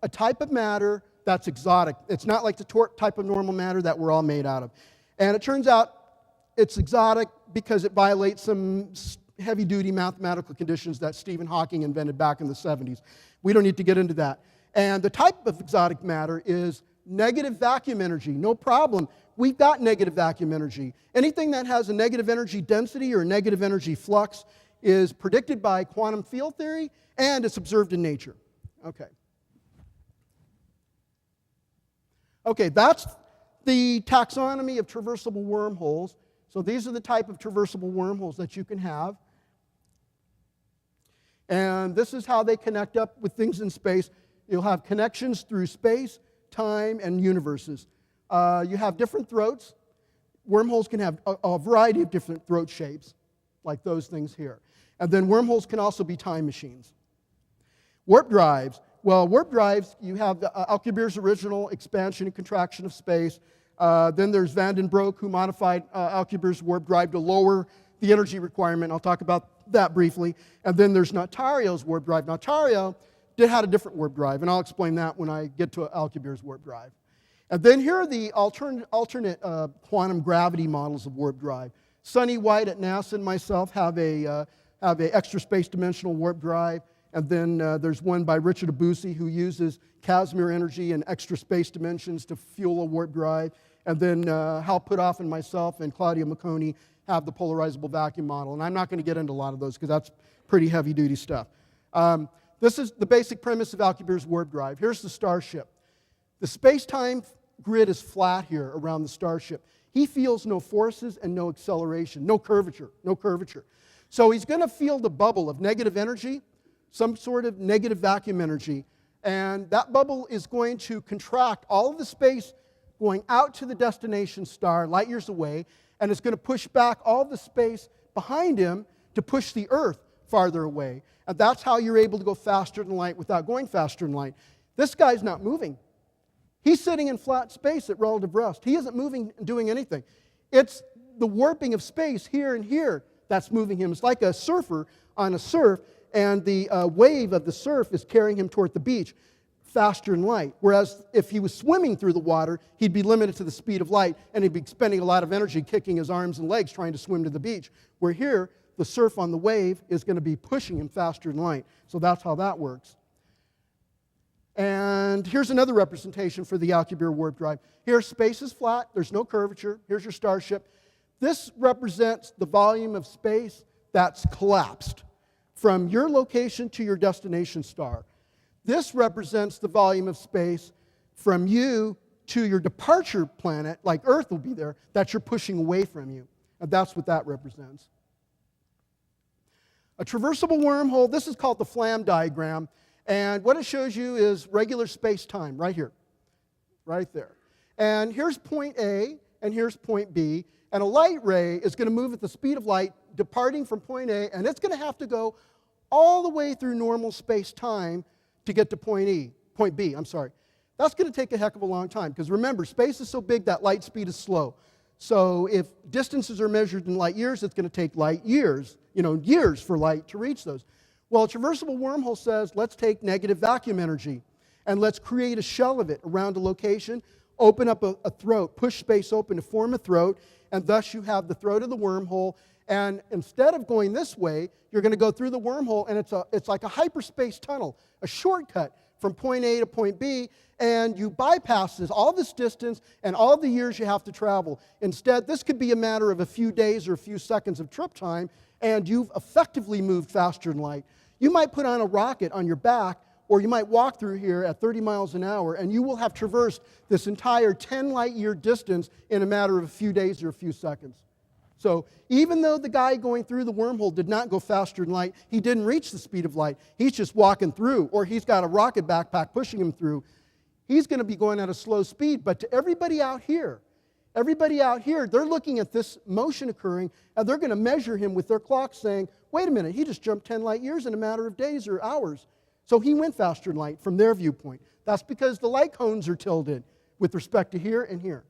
Speaker 3: a type of matter that's exotic. It's not like the type of normal matter that we're all made out of. And it turns out it's exotic because it violates some heavy-duty mathematical conditions that Stephen Hawking invented back in the 70s. We don't need to get into that. And the type of exotic matter is negative vacuum energy. No problem. We've got negative vacuum energy. Anything that has a negative energy density or a negative energy flux is predicted by quantum field theory, and it's observed in nature. Okay. Okay, that's the taxonomy of traversable wormholes. So these are the type of traversable wormholes that you can have. And this is how they connect up with things in space. You'll have connections through space, time, and universes. You have different throats. Wormholes can have a variety of different throat shapes, like those things here. And then wormholes can also be time machines. Warp drives. Well, warp drives, you have Alcubierre's original expansion and contraction of space. Then there's Van den Broek, who modified Alcubierre's warp drive to lower the energy requirement. I'll talk about that briefly. And then there's Notario's warp drive. Notario had a different warp drive, and I'll explain that when I get to Alcubierre's warp drive. And then here are the alternate quantum gravity models of warp drive. Sonny White at NASA and myself have a extra space dimensional warp drive. And then there's one by Richard Abusi, who uses Casimir energy and extra space dimensions to fuel a warp drive. And then Hal Puthoff and myself and Claudia Macconi have the polarizable vacuum model. And I'm not going to get into a lot of those because that's pretty heavy-duty stuff. This is the basic premise of Alcubierre's warp drive. Here's the starship. The space-time grid is flat here around the starship. He feels no forces and no acceleration, no curvature. So he's going to feel the bubble of negative energy, some sort of negative vacuum energy, and that bubble is going to contract all of the space going out to the destination star, light years away, and it's going to push back all the space behind him to push the Earth farther away. And that's how you're able to go faster than light without going faster than light. This guy's not moving. He's sitting in flat space at relative rest. He isn't moving and doing anything. It's the warping of space here and here that's moving him. It's like a surfer on a surf, and the wave of the surf is carrying him toward the beach faster than light. Whereas if he was swimming through the water, he'd be limited to the speed of light, and he'd be spending a lot of energy kicking his arms and legs trying to swim to the beach. Where here, the surf on the wave is going to be pushing him faster than light. So that's how that works. And here's another representation for the Alcubierre warp drive. Here, space is flat. There's no curvature. Here's your starship. This represents the volume of space that's collapsed from your location to your destination star. This represents the volume of space from you to your departure planet, like Earth will be there, that you're pushing away from you. And that's what that represents. A traversable wormhole, this is called the Flam diagram. And what it shows you is regular space-time, right here, right there. And here's point A, and here's point B. And a light ray is going to move at the speed of light, departing from point A, and it's going to have to go all the way through normal space-time to get to point B. That's going to take a heck of a long time, because remember, space is so big that light speed is slow. So if distances are measured in light years, it's going to take light years, years for light to reach those. Well, a traversable wormhole says, let's take negative vacuum energy, and let's create a shell of it around a location, open up a throat, push space open to form a throat, and thus you have the throat of the wormhole. And instead of going this way, you're going to go through the wormhole, and it's like a hyperspace tunnel, a shortcut from point A to point B, and you bypass all this distance and all the years you have to travel. Instead, this could be a matter of a few days or a few seconds of trip time, and you've effectively moved faster than light. You might put on a rocket on your back, or you might walk through here at 30 miles an hour, and you will have traversed this entire 10 light year distance in a matter of a few days or a few seconds. So even though the guy going through the wormhole did not go faster than light, he didn't reach the speed of light. He's just walking through, or he's got a rocket backpack pushing him through. He's going to be going at a slow speed. But to everybody out here, they're looking at this motion occurring, and they're going to measure him with their clock saying, wait a minute, he just jumped 10 light years in a matter of days or hours. So he went faster than light from their viewpoint. That's because the light cones are tilted with respect to here and here.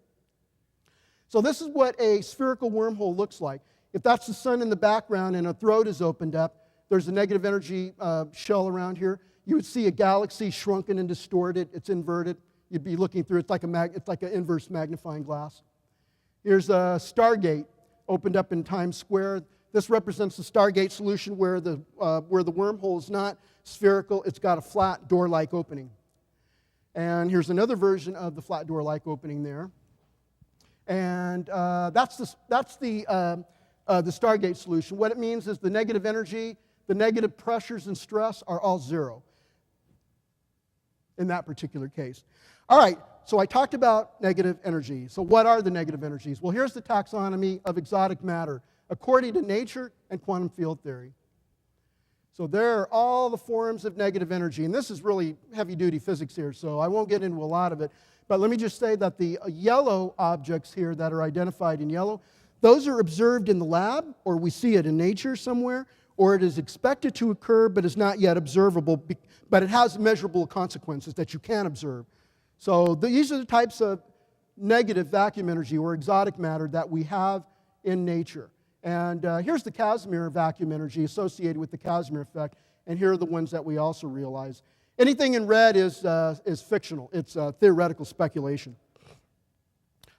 Speaker 3: So this is what a spherical wormhole looks like. If that's the sun in the background and a throat is opened up, there's a negative energy shell around here. You would see a galaxy shrunken and distorted. It's inverted. You'd be looking through. It's like an inverse magnifying glass. Here's a Stargate opened up in Times Square. This represents the Stargate solution where the wormhole is not spherical. It's got a flat door-like opening. And here's another version of the flat door-like opening there. And that's the Stargate solution. What it means is the negative energy, the negative pressures and stress are all zero in that particular case. All right, so I talked about negative energy. So what are the negative energies? Well, here's the taxonomy of exotic matter according to nature and quantum field theory. So there are all the forms of negative energy, and this is really heavy-duty physics here, so I won't get into a lot of it. But let me just say that the yellow objects here that are identified in yellow, those are observed in the lab, or we see it in nature somewhere, or it is expected to occur but is not yet observable, but it has measurable consequences that you can observe. So these are the types of negative vacuum energy or exotic matter that we have in nature. And here's the Casimir vacuum energy associated with the Casimir effect, and here are the ones that we also realize. Anything in red is fictional. It's theoretical speculation.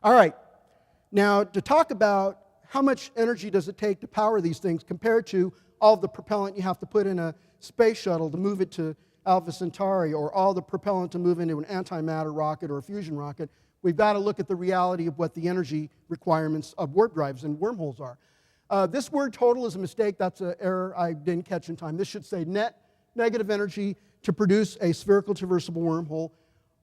Speaker 3: All right. Now, to talk about how much energy does it take to power these things compared to all the propellant you have to put in a space shuttle to move it to Alpha Centauri, or all the propellant to move into an antimatter rocket or a fusion rocket, we've got to look at the reality of what the energy requirements of warp drives and wormholes are. This word total is a mistake. That's an error I didn't catch in time. This should say net negative energy to produce a spherical traversable wormhole.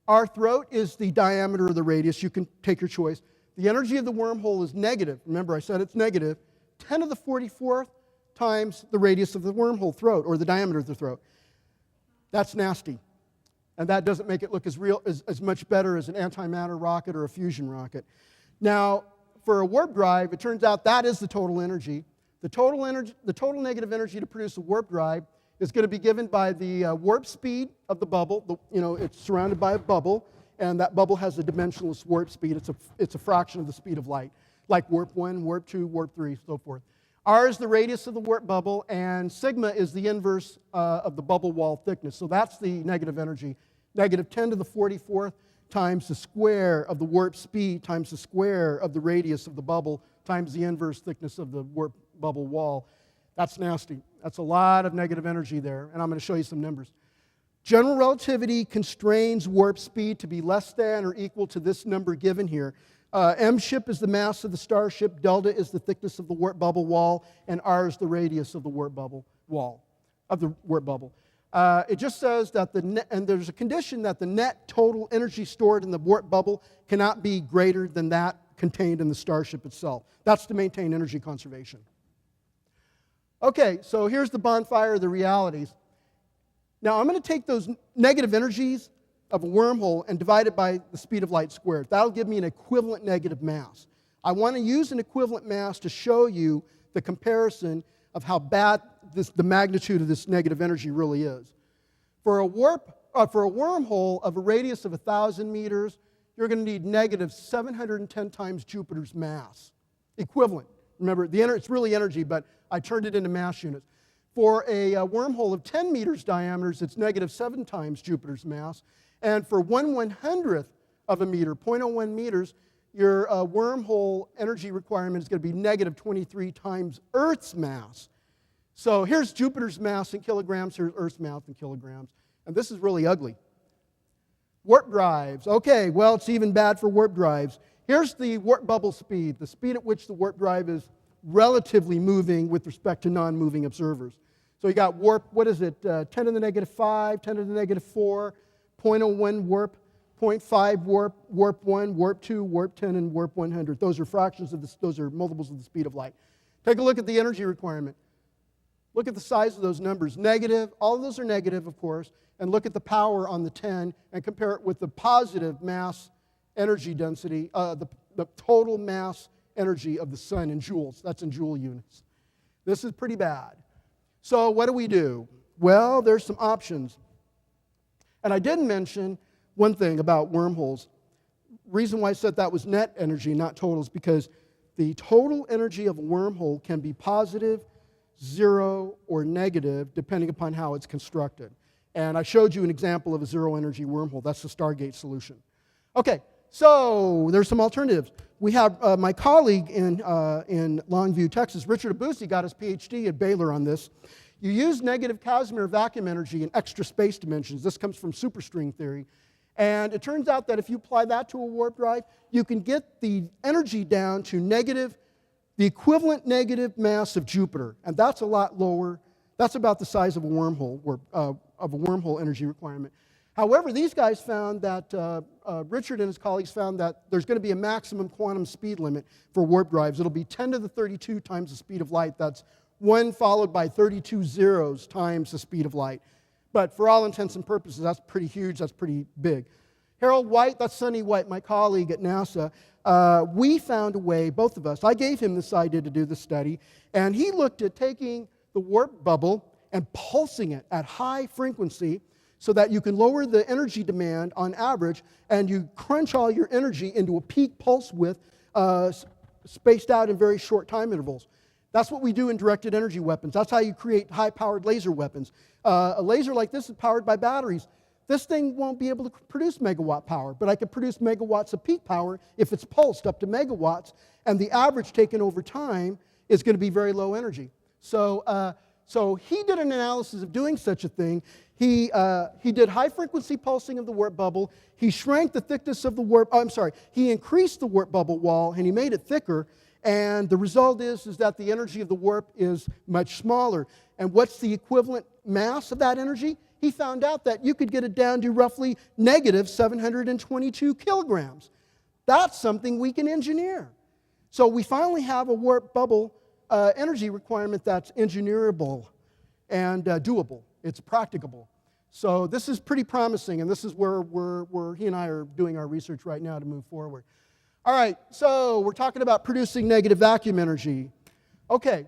Speaker 3: Our throat is the diameter of the radius. You can take your choice. The energy of the wormhole is negative. Remember, I said it's negative. 10 to the 44th times the radius of the wormhole throat, or the diameter of the throat. That's nasty. And that doesn't make it look as much better as an antimatter rocket or a fusion rocket. Now, for a warp drive, it turns out that is the total energy. The total negative energy to produce a warp drive is going to be given by the warp speed of the bubble. It's surrounded by a bubble, and that bubble has a dimensionless warp speed. It's a fraction of the speed of light, like warp 1, warp 2, warp 3, so forth. R is the radius of the warp bubble, and sigma is the inverse of the bubble wall thickness. So that's the negative energy. Negative 10 to the 44th times the square of the warp speed times the square of the radius of the bubble times the inverse thickness of the warp bubble wall. That's nasty. That's a lot of negative energy there, and I'm going to show you some numbers. General relativity constrains warp speed to be less than or equal to this number given here. M ship is the mass of the starship, delta is the thickness of the warp bubble wall, and R is the radius of the warp bubble wall, of the warp bubble. It just says that and there's a condition that the net total energy stored in the warp bubble cannot be greater than that contained in the starship itself. That's to maintain energy conservation. Okay, so here's the bonfire of the realities. Now I'm going to take those negative energies of a wormhole and divide it by the speed of light squared. That'll give me an equivalent negative mass. I want to use an equivalent mass to show you the comparison of how bad the magnitude of this negative energy really is. For a wormhole of a radius of 1,000 meters, you're going to need negative 710 times Jupiter's mass. Equivalent. Remember, it's really energy, but I turned it into mass units. For a wormhole of 10 meters diameters, it's negative 7 times Jupiter's mass. And for 1/100th of a meter, 0.01 meters, your wormhole energy requirement is going to be negative 23 times Earth's mass. So here's Jupiter's mass in kilograms, here's Earth's mass in kilograms. And this is really ugly. Warp drives. Okay, well, it's even bad for warp drives. Here's the warp bubble speed, the speed at which the warp drive is relatively moving with respect to non-moving observers. So you got warp, what is it, 10 to the negative 5, 10 to the negative 4, 0.01 warp, 0.5 warp, warp 1, warp 2, warp 10, and warp 100. Those are fractions of this, those are multiples of the speed of light. Take a look at the energy requirement. Look at the size of those numbers. Negative, all of those are negative, of course, and look at the power on the 10 and compare it with the positive mass energy density, the total mass energy of the sun in joules. That's in joule units. This is pretty bad. So what do? Well, there's some options. And I didn't mention one thing about wormholes. Reason why I said that was net energy, not total, is because the total energy of a wormhole can be positive, 0, or negative, depending upon how it's constructed. And I showed you an example of a zero energy wormhole. That's the Stargate solution. Okay, so there's some alternatives. We have my colleague in Longview, Texas, Richard Abusi, got his PhD at Baylor on this. You use negative Casimir vacuum energy in extra space dimensions. This comes from superstring theory. And it turns out that if you apply that to a warp drive, you can get the energy down to negative, the equivalent negative mass of Jupiter. And that's a lot lower. That's about the size of a wormhole, of a wormhole energy requirement. However, these guys found that, Richard and his colleagues found that there's going to be a maximum quantum speed limit for warp drives. It'll be 10 to the 32 times the speed of light. That's 1 followed by 32 zeros times the speed of light. But for all intents and purposes, that's pretty huge, that's pretty big. Harold White, that's Sonny White, my colleague at NASA, we found a way, both of us, I gave him this idea to do the study, and he looked at taking the warp bubble and pulsing it at high frequency so that you can lower the energy demand on average, and you crunch all your energy into a peak pulse width spaced out in very short time intervals. That's what we do in directed energy weapons. That's how you create high-powered laser weapons. A laser like this is powered by batteries. This thing won't be able to produce megawatt power, but I could produce megawatts of peak power if it's pulsed up to megawatts, and the average taken over time is going to be very low energy. So he did an analysis of doing such a thing. He did high-frequency pulsing of the warp bubble. He shrank the thickness of the warp, he increased the warp bubble wall, and he made it thicker. And the result is that the energy of the warp is much smaller. And what's the equivalent mass of that energy? He found out that you could get it down to roughly negative 722 kilograms. That's something we can engineer. So we finally have a warp bubble energy requirement that's engineerable and doable. It's practicable. So this is pretty promising, and this is where he and I are doing our research right now to move forward. All right, so we're talking about producing negative vacuum energy. Okay,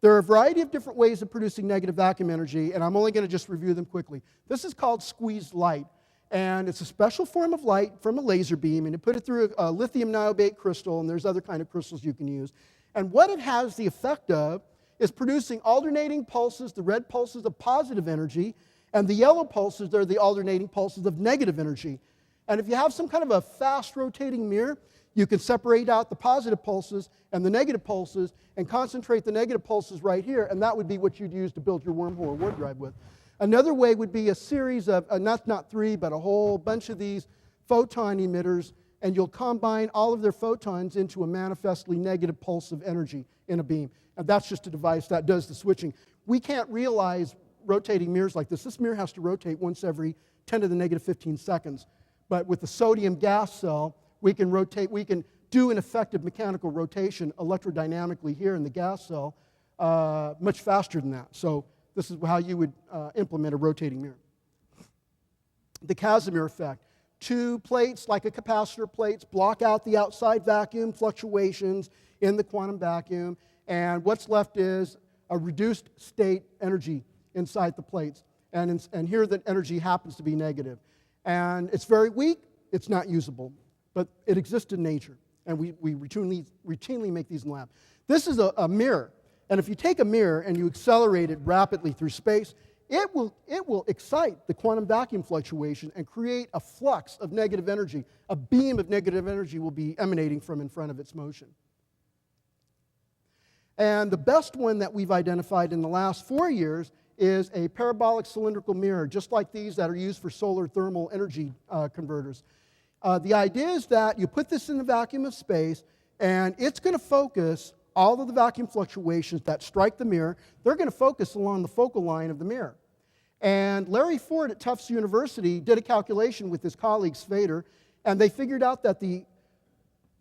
Speaker 3: there are a variety of different ways of producing negative vacuum energy, and I'm only going to just review them quickly. This is called squeezed light, and it's a special form of light from a laser beam, and you put it through a lithium niobate crystal, and there's other kind of crystals you can use. And what it has the effect of is producing alternating pulses, the red pulses of positive energy, and the yellow pulses are the alternating pulses of negative energy. And if you have some kind of a fast rotating mirror, you can separate out the positive pulses and the negative pulses and concentrate the negative pulses right here, and that would be what you'd use to build your wormhole or warp drive with. Another way would be a series of, not three, but a whole bunch of these photon emitters, and you'll combine all of their photons into a manifestly negative pulse of energy in a beam. And that's just a device that does the switching. We can't realize rotating mirrors like this. This mirror has to rotate once every 10 to the negative 15 seconds. But with the sodium gas cell, we can do an effective mechanical rotation electrodynamically here in the gas cell much faster than that. So this is how you would implement a rotating mirror. The Casimir effect. Two plates, like a capacitor plates, block out the outside vacuum fluctuations in the quantum vacuum, and what's left is a reduced state energy inside the plates. And here the energy happens to be negative. And it's very weak, it's not usable, but it exists in nature. And we routinely make these in lab. This is a mirror. And if you take a mirror and you accelerate it rapidly through space, it will excite the quantum vacuum fluctuation and create a flux of negative energy. A beam of negative energy will be emanating from in front of its motion. And the best one that we've identified in the last 4 years is a parabolic cylindrical mirror, just like these that are used for solar thermal energy converters. The idea is that you put this in the vacuum of space, and it's going to focus all of the vacuum fluctuations that strike the mirror, they're going to focus along the focal line of the mirror. And Larry Ford at Tufts University did a calculation with his colleague Svader, and they figured out that the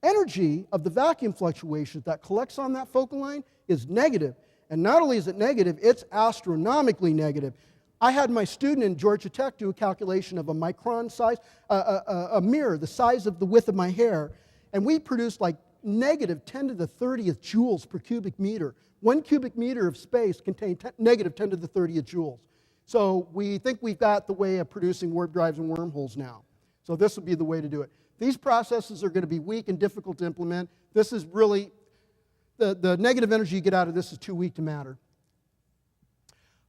Speaker 3: energy of the vacuum fluctuations that collects on that focal line is negative. And not only is it negative, it's astronomically negative. I had my student in Georgia Tech do a calculation of a micron size, a mirror the size of the width of my hair, and we produced like negative 10 to the 30th joules per cubic meter. 1 cubic meter of space contained negative 10 to the 30th joules. So we think we've got the way of producing warp drives and wormholes now. So this would be the way to do it. These processes are going to be weak and difficult to implement. This is really, the negative energy you get out of this is too weak to matter.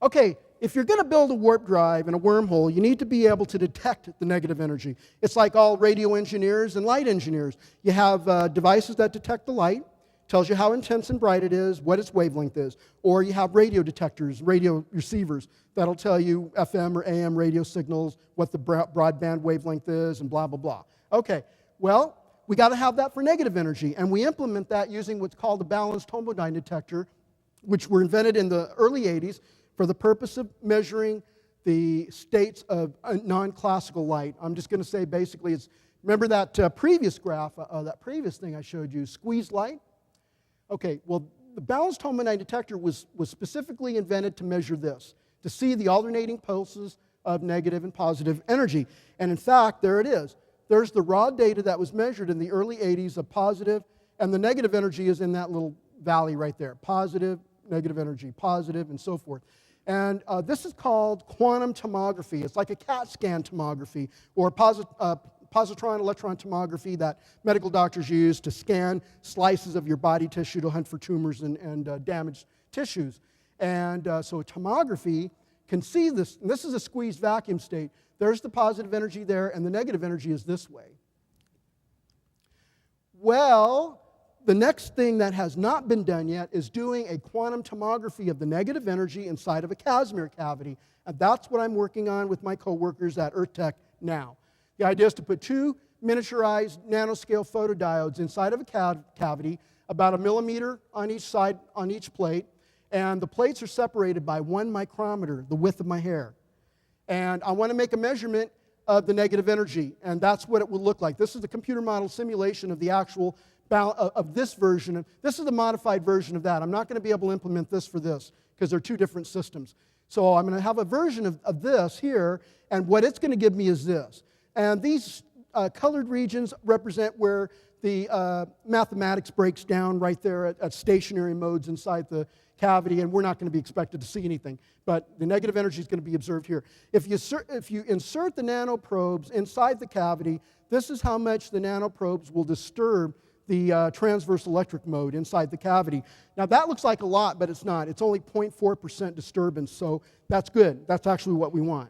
Speaker 3: Okay, if you're going to build a warp drive and a wormhole, you need to be able to detect the negative energy. It's like all radio engineers and light engineers. You have devices that detect the light, tells you how intense and bright it is, what its wavelength is. Or you have radio detectors, radio receivers, that'll tell you FM or AM radio signals, what the broadband wavelength is, and blah, blah, blah. Okay, well, we got to have that for negative energy, and we implement that using what's called a balanced homodyne detector, which were invented in the early 80s for the purpose of measuring the states of non-classical light. I'm just going to say basically it's, remember that previous graph, that previous thing I showed you, squeezed light? Okay, well, the balanced homodyne detector was specifically invented to measure this, to see the alternating pulses of negative and positive energy. And in fact, there it is. There's the raw data that was measured in the early 80s of positive, and the negative energy is in that little valley right there. Positive, negative energy, positive, and so forth. And this is called quantum tomography. It's like a CAT scan tomography, or positron electron tomography that medical doctors use to scan slices of your body tissue to hunt for tumors and damaged tissues. And so tomography can see this. And this is a squeezed vacuum state. There's the positive energy there, and the negative energy is this way. Well, the next thing that has not been done yet is doing a quantum tomography of the negative energy inside of a Casimir cavity. And that's what I'm working on with my coworkers at EarthTech now. The idea is to put 2 miniaturized nanoscale photodiodes inside of a cavity, about 1 millimeter on each side, on each plate, and the plates are separated by 1 micrometer, the width of my hair. And I want to make a measurement of the negative energy, and that's what it will look like. This is the computer model simulation of the actual of this version. This is the modified version of that. I'm not going to be able to implement this for this because they're 2 different systems. So I'm going to have a version of this here, and what it's going to give me is this. And these colored regions represent where the mathematics breaks down right there at stationary modes inside the cavity, and we're not going to be expected to see anything. But the negative energy is going to be observed here. If you insert the nanoprobes inside the cavity, this is how much the nanoprobes will disturb the transverse electric mode inside the cavity. Now that looks like a lot, but it's not. It's only 0.4% disturbance, so that's good. That's actually what we want.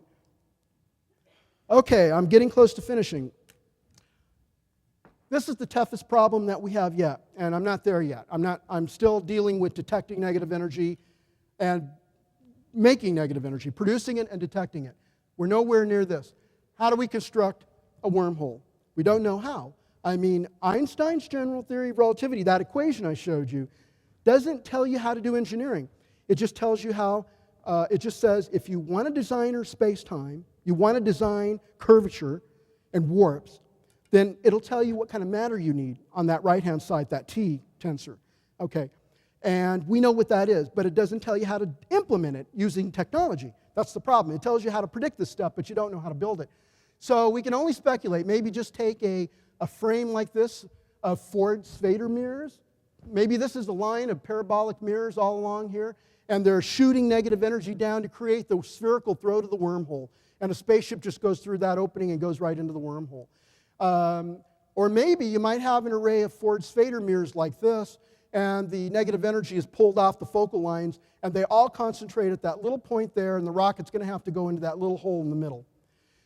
Speaker 3: Okay, I'm getting close to finishing. This is the toughest problem that we have yet, and I'm not there yet. I'm still dealing with detecting negative energy and making negative energy, producing it and detecting it. We're nowhere near this. How do we construct a wormhole? We don't know how. I mean, Einstein's general theory of relativity, that equation I showed you, doesn't tell you how to do engineering. It just tells you how, it just says if you want to design your space-time, you want to design curvature and warps, then it'll tell you what kind of matter you need on that right-hand side, that T tensor. Okay, and we know what that is, but it doesn't tell you how to implement it using technology. That's the problem. It tells you how to predict this stuff, but you don't know how to build it. So we can only speculate. Maybe just take a frame like this of Ford Svader mirrors. Maybe this is a line of parabolic mirrors all along here, and they're shooting negative energy down to create the spherical throat of the wormhole. And a spaceship just goes through that opening and goes right into the wormhole. Or maybe you might have an array of Ford Svader mirrors like this, and the negative energy is pulled off the focal lines, and they all concentrate at that little point there, and the rocket's going to have to go into that little hole in the middle.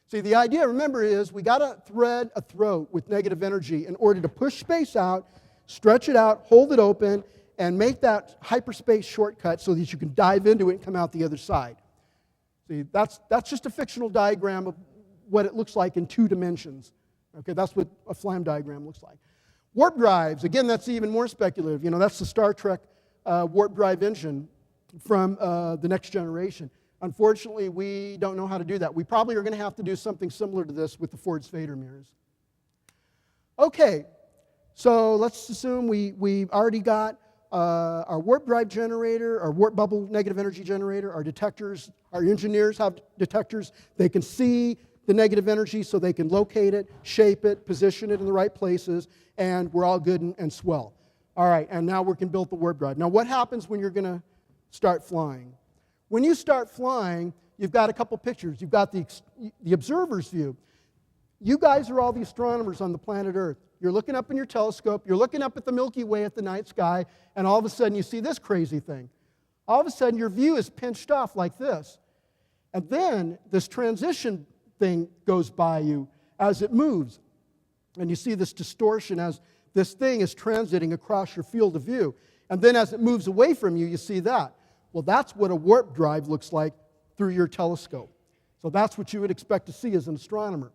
Speaker 3: See, the idea, remember, is we got to thread a throat with negative energy in order to push space out, stretch it out, hold it open, and make that hyperspace shortcut so that you can dive into it and come out the other side. See, that's just a fictional diagram of what it looks like in 2 dimensions. Okay, that's what a Flamm diagram looks like. Warp drives, again, that's even more speculative. That's the Star Trek warp drive engine from the Next Generation. Unfortunately, we don't know how to do that. We probably are going to have to do something similar to this with the Ford-Fader mirrors. Okay, so let's assume we've already got our warp drive generator, our warp bubble negative energy generator, our detectors, our engineers have detectors. They can see the negative energy so they can locate it, shape it, position it in the right places, and we're all good and swell. All right, and now we can build the warp drive. Now what happens when you're going to start flying? When you start flying, you've got a couple pictures. You've got the observer's view. You guys are all the astronomers on the planet Earth. You're looking up in your telescope, you're looking up at the Milky Way at the night sky, and all of a sudden you see this crazy thing. All of a sudden your view is pinched off like this. And then this transition thing goes by you as it moves. And you see this distortion as this thing is transiting across your field of view. And then as it moves away from you, you see that. Well, that's what a warp drive looks like through your telescope. So that's what you would expect to see as an astronomer.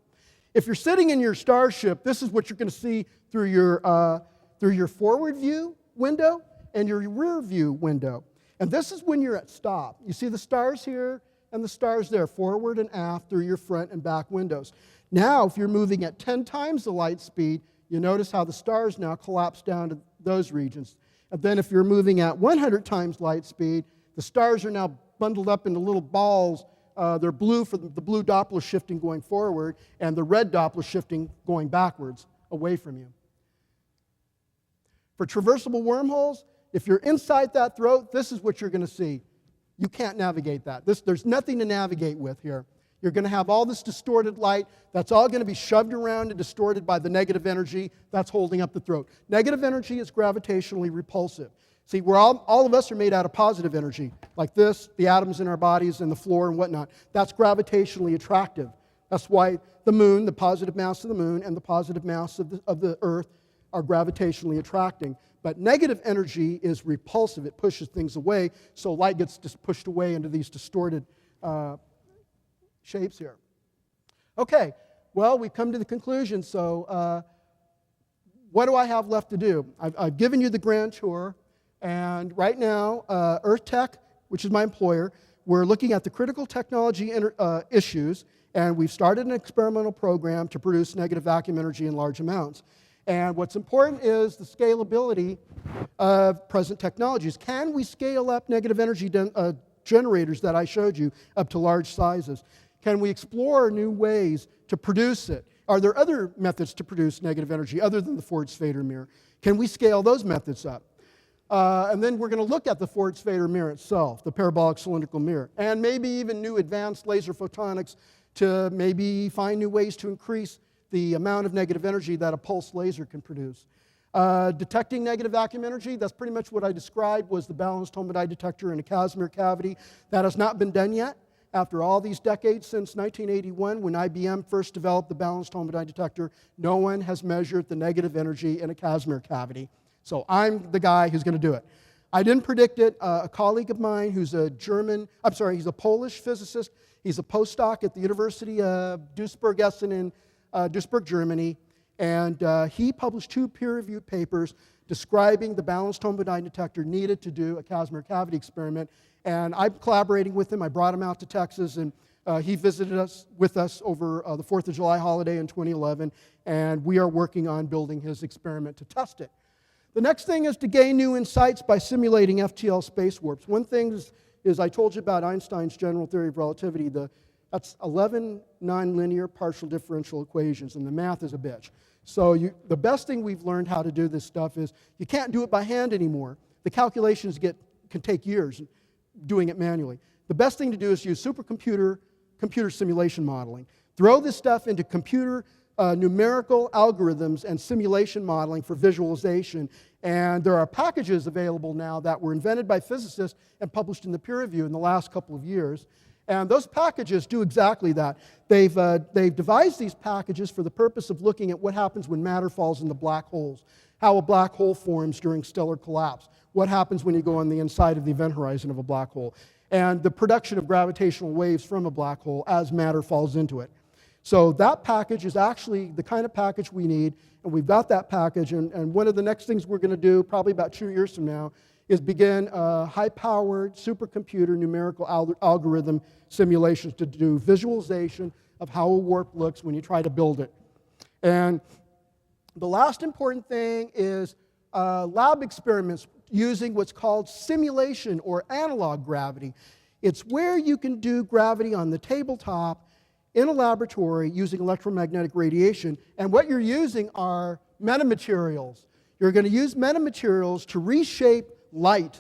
Speaker 3: If you're sitting in your starship, this is what you're going to see through your forward view window and your rear view window. And this is when you're at stop. You see the stars here and the stars there, forward and aft through your front and back windows. Now, if you're moving at 10 times the light speed, you notice how the stars now collapse down to those regions. And then if you're moving at 100 times light speed, the stars are now bundled up into little balls. They're blue for the blue Doppler shifting going forward and the red Doppler shifting going backwards away from you. For traversable wormholes, if you're inside that throat, this is what you're going to see. You can't navigate that. There's nothing to navigate with here. You're going to have all this distorted light. That's all going to be shoved around and distorted by the negative energy that's holding up the throat. Negative energy is gravitationally repulsive. See, all of us are made out of positive energy, like this, the atoms in our bodies and the floor and whatnot. That's gravitationally attractive. That's why the moon, the positive mass of the moon and the positive mass of the earth are gravitationally attracting. But negative energy is repulsive. It pushes things away, so light gets just pushed away into these distorted shapes here. Okay, well, we've come to the conclusion, so what do I have left to do? I've given you the grand tour. And right now, Earth Tech, which is my employer, we're looking at the critical technology issues, and we've started an experimental program to produce negative vacuum energy in large amounts. And what's important is the scalability of present technologies. Can we scale up negative energy generators that I showed you up to large sizes? Can we explore new ways to produce it? Are there other methods to produce negative energy other than the Ford-Fader mirror? Can we scale those methods up? And then we're going to look at the Ford-Fader mirror itself, the parabolic cylindrical mirror, and maybe even new advanced laser photonics to maybe find new ways to increase the amount of negative energy that a pulse laser can produce. Detecting negative vacuum energy, that's pretty much what I described was the balanced holmidite detector in a Casimir cavity. That has not been done yet. After all these decades since 1981, when IBM first developed the balanced holmidite detector, no one has measured the negative energy in a Casimir cavity. So I'm the guy who's going to do it. I didn't predict it. A colleague of mine who's he's a Polish physicist. He's a postdoc at the University of Duisburg-Essen in Duisburg, Germany. And he published 2 peer-reviewed papers describing the balanced holmidite detector needed to do a Casimir cavity experiment. And I'm collaborating with him. I brought him out to Texas, and he visited with us over the 4th of July holiday in 2011. And we are working on building his experiment to test it. The next thing is to gain new insights by simulating FTL space warps. One thing is I told you about Einstein's general theory of relativity. That's 11 nonlinear partial differential equations, and the math is a bitch. So the best thing we've learned how to do this stuff is you can't do it by hand anymore. The calculations can take years doing it manually. The best thing to do is use computer simulation modeling. Throw this stuff into computer numerical algorithms and simulation modeling for visualization. And there are packages available now that were invented by physicists and published in the peer review in the last couple of years. And those packages do exactly that. They've devised these packages for the purpose of looking at what happens when matter falls into black holes, how a black hole forms during stellar collapse, what happens when you go on the inside of the event horizon of a black hole, and the production of gravitational waves from a black hole as matter falls into it. So that package is actually the kind of package we need, and we've got that package. And one of the next things we're going to do, probably about 2 years from now, is begin high-powered supercomputer numerical algorithm simulations to do visualization of how a warp looks when you try to build it. And the last important thing is lab experiments using what's called simulation or analog gravity. It's where you can do gravity on the tabletop in a laboratory using electromagnetic radiation, and what you're using are metamaterials. You're going to use metamaterials to reshape light,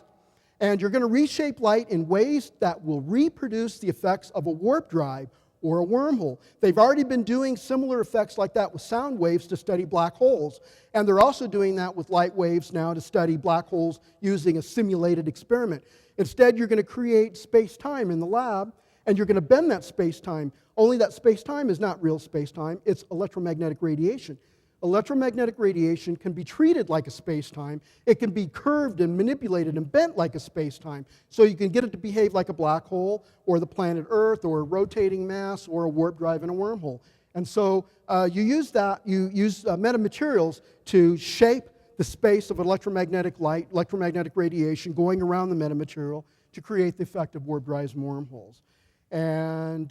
Speaker 3: and you're going to reshape light in ways that will reproduce the effects of a warp drive or a wormhole. They've already been doing similar effects like that with sound waves to study black holes, and they're also doing that with light waves now to study black holes using a simulated experiment. Instead, you're going to create space-time in the lab, and you're going to bend that space-time. Only that space-time is not real space-time, it's electromagnetic radiation. Electromagnetic radiation can be treated like a space-time. It can be curved and manipulated and bent like a space-time. So you can get it to behave like a black hole, or the planet Earth, or a rotating mass, or a warp drive in a wormhole. And so you use metamaterials to shape the space of electromagnetic light, electromagnetic radiation going around the metamaterial to create the effect of warp drives and wormholes. And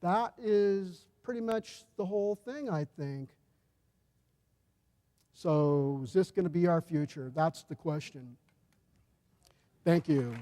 Speaker 3: that is pretty much the whole thing, I think. So is this going to be our future? That's the question. Thank you.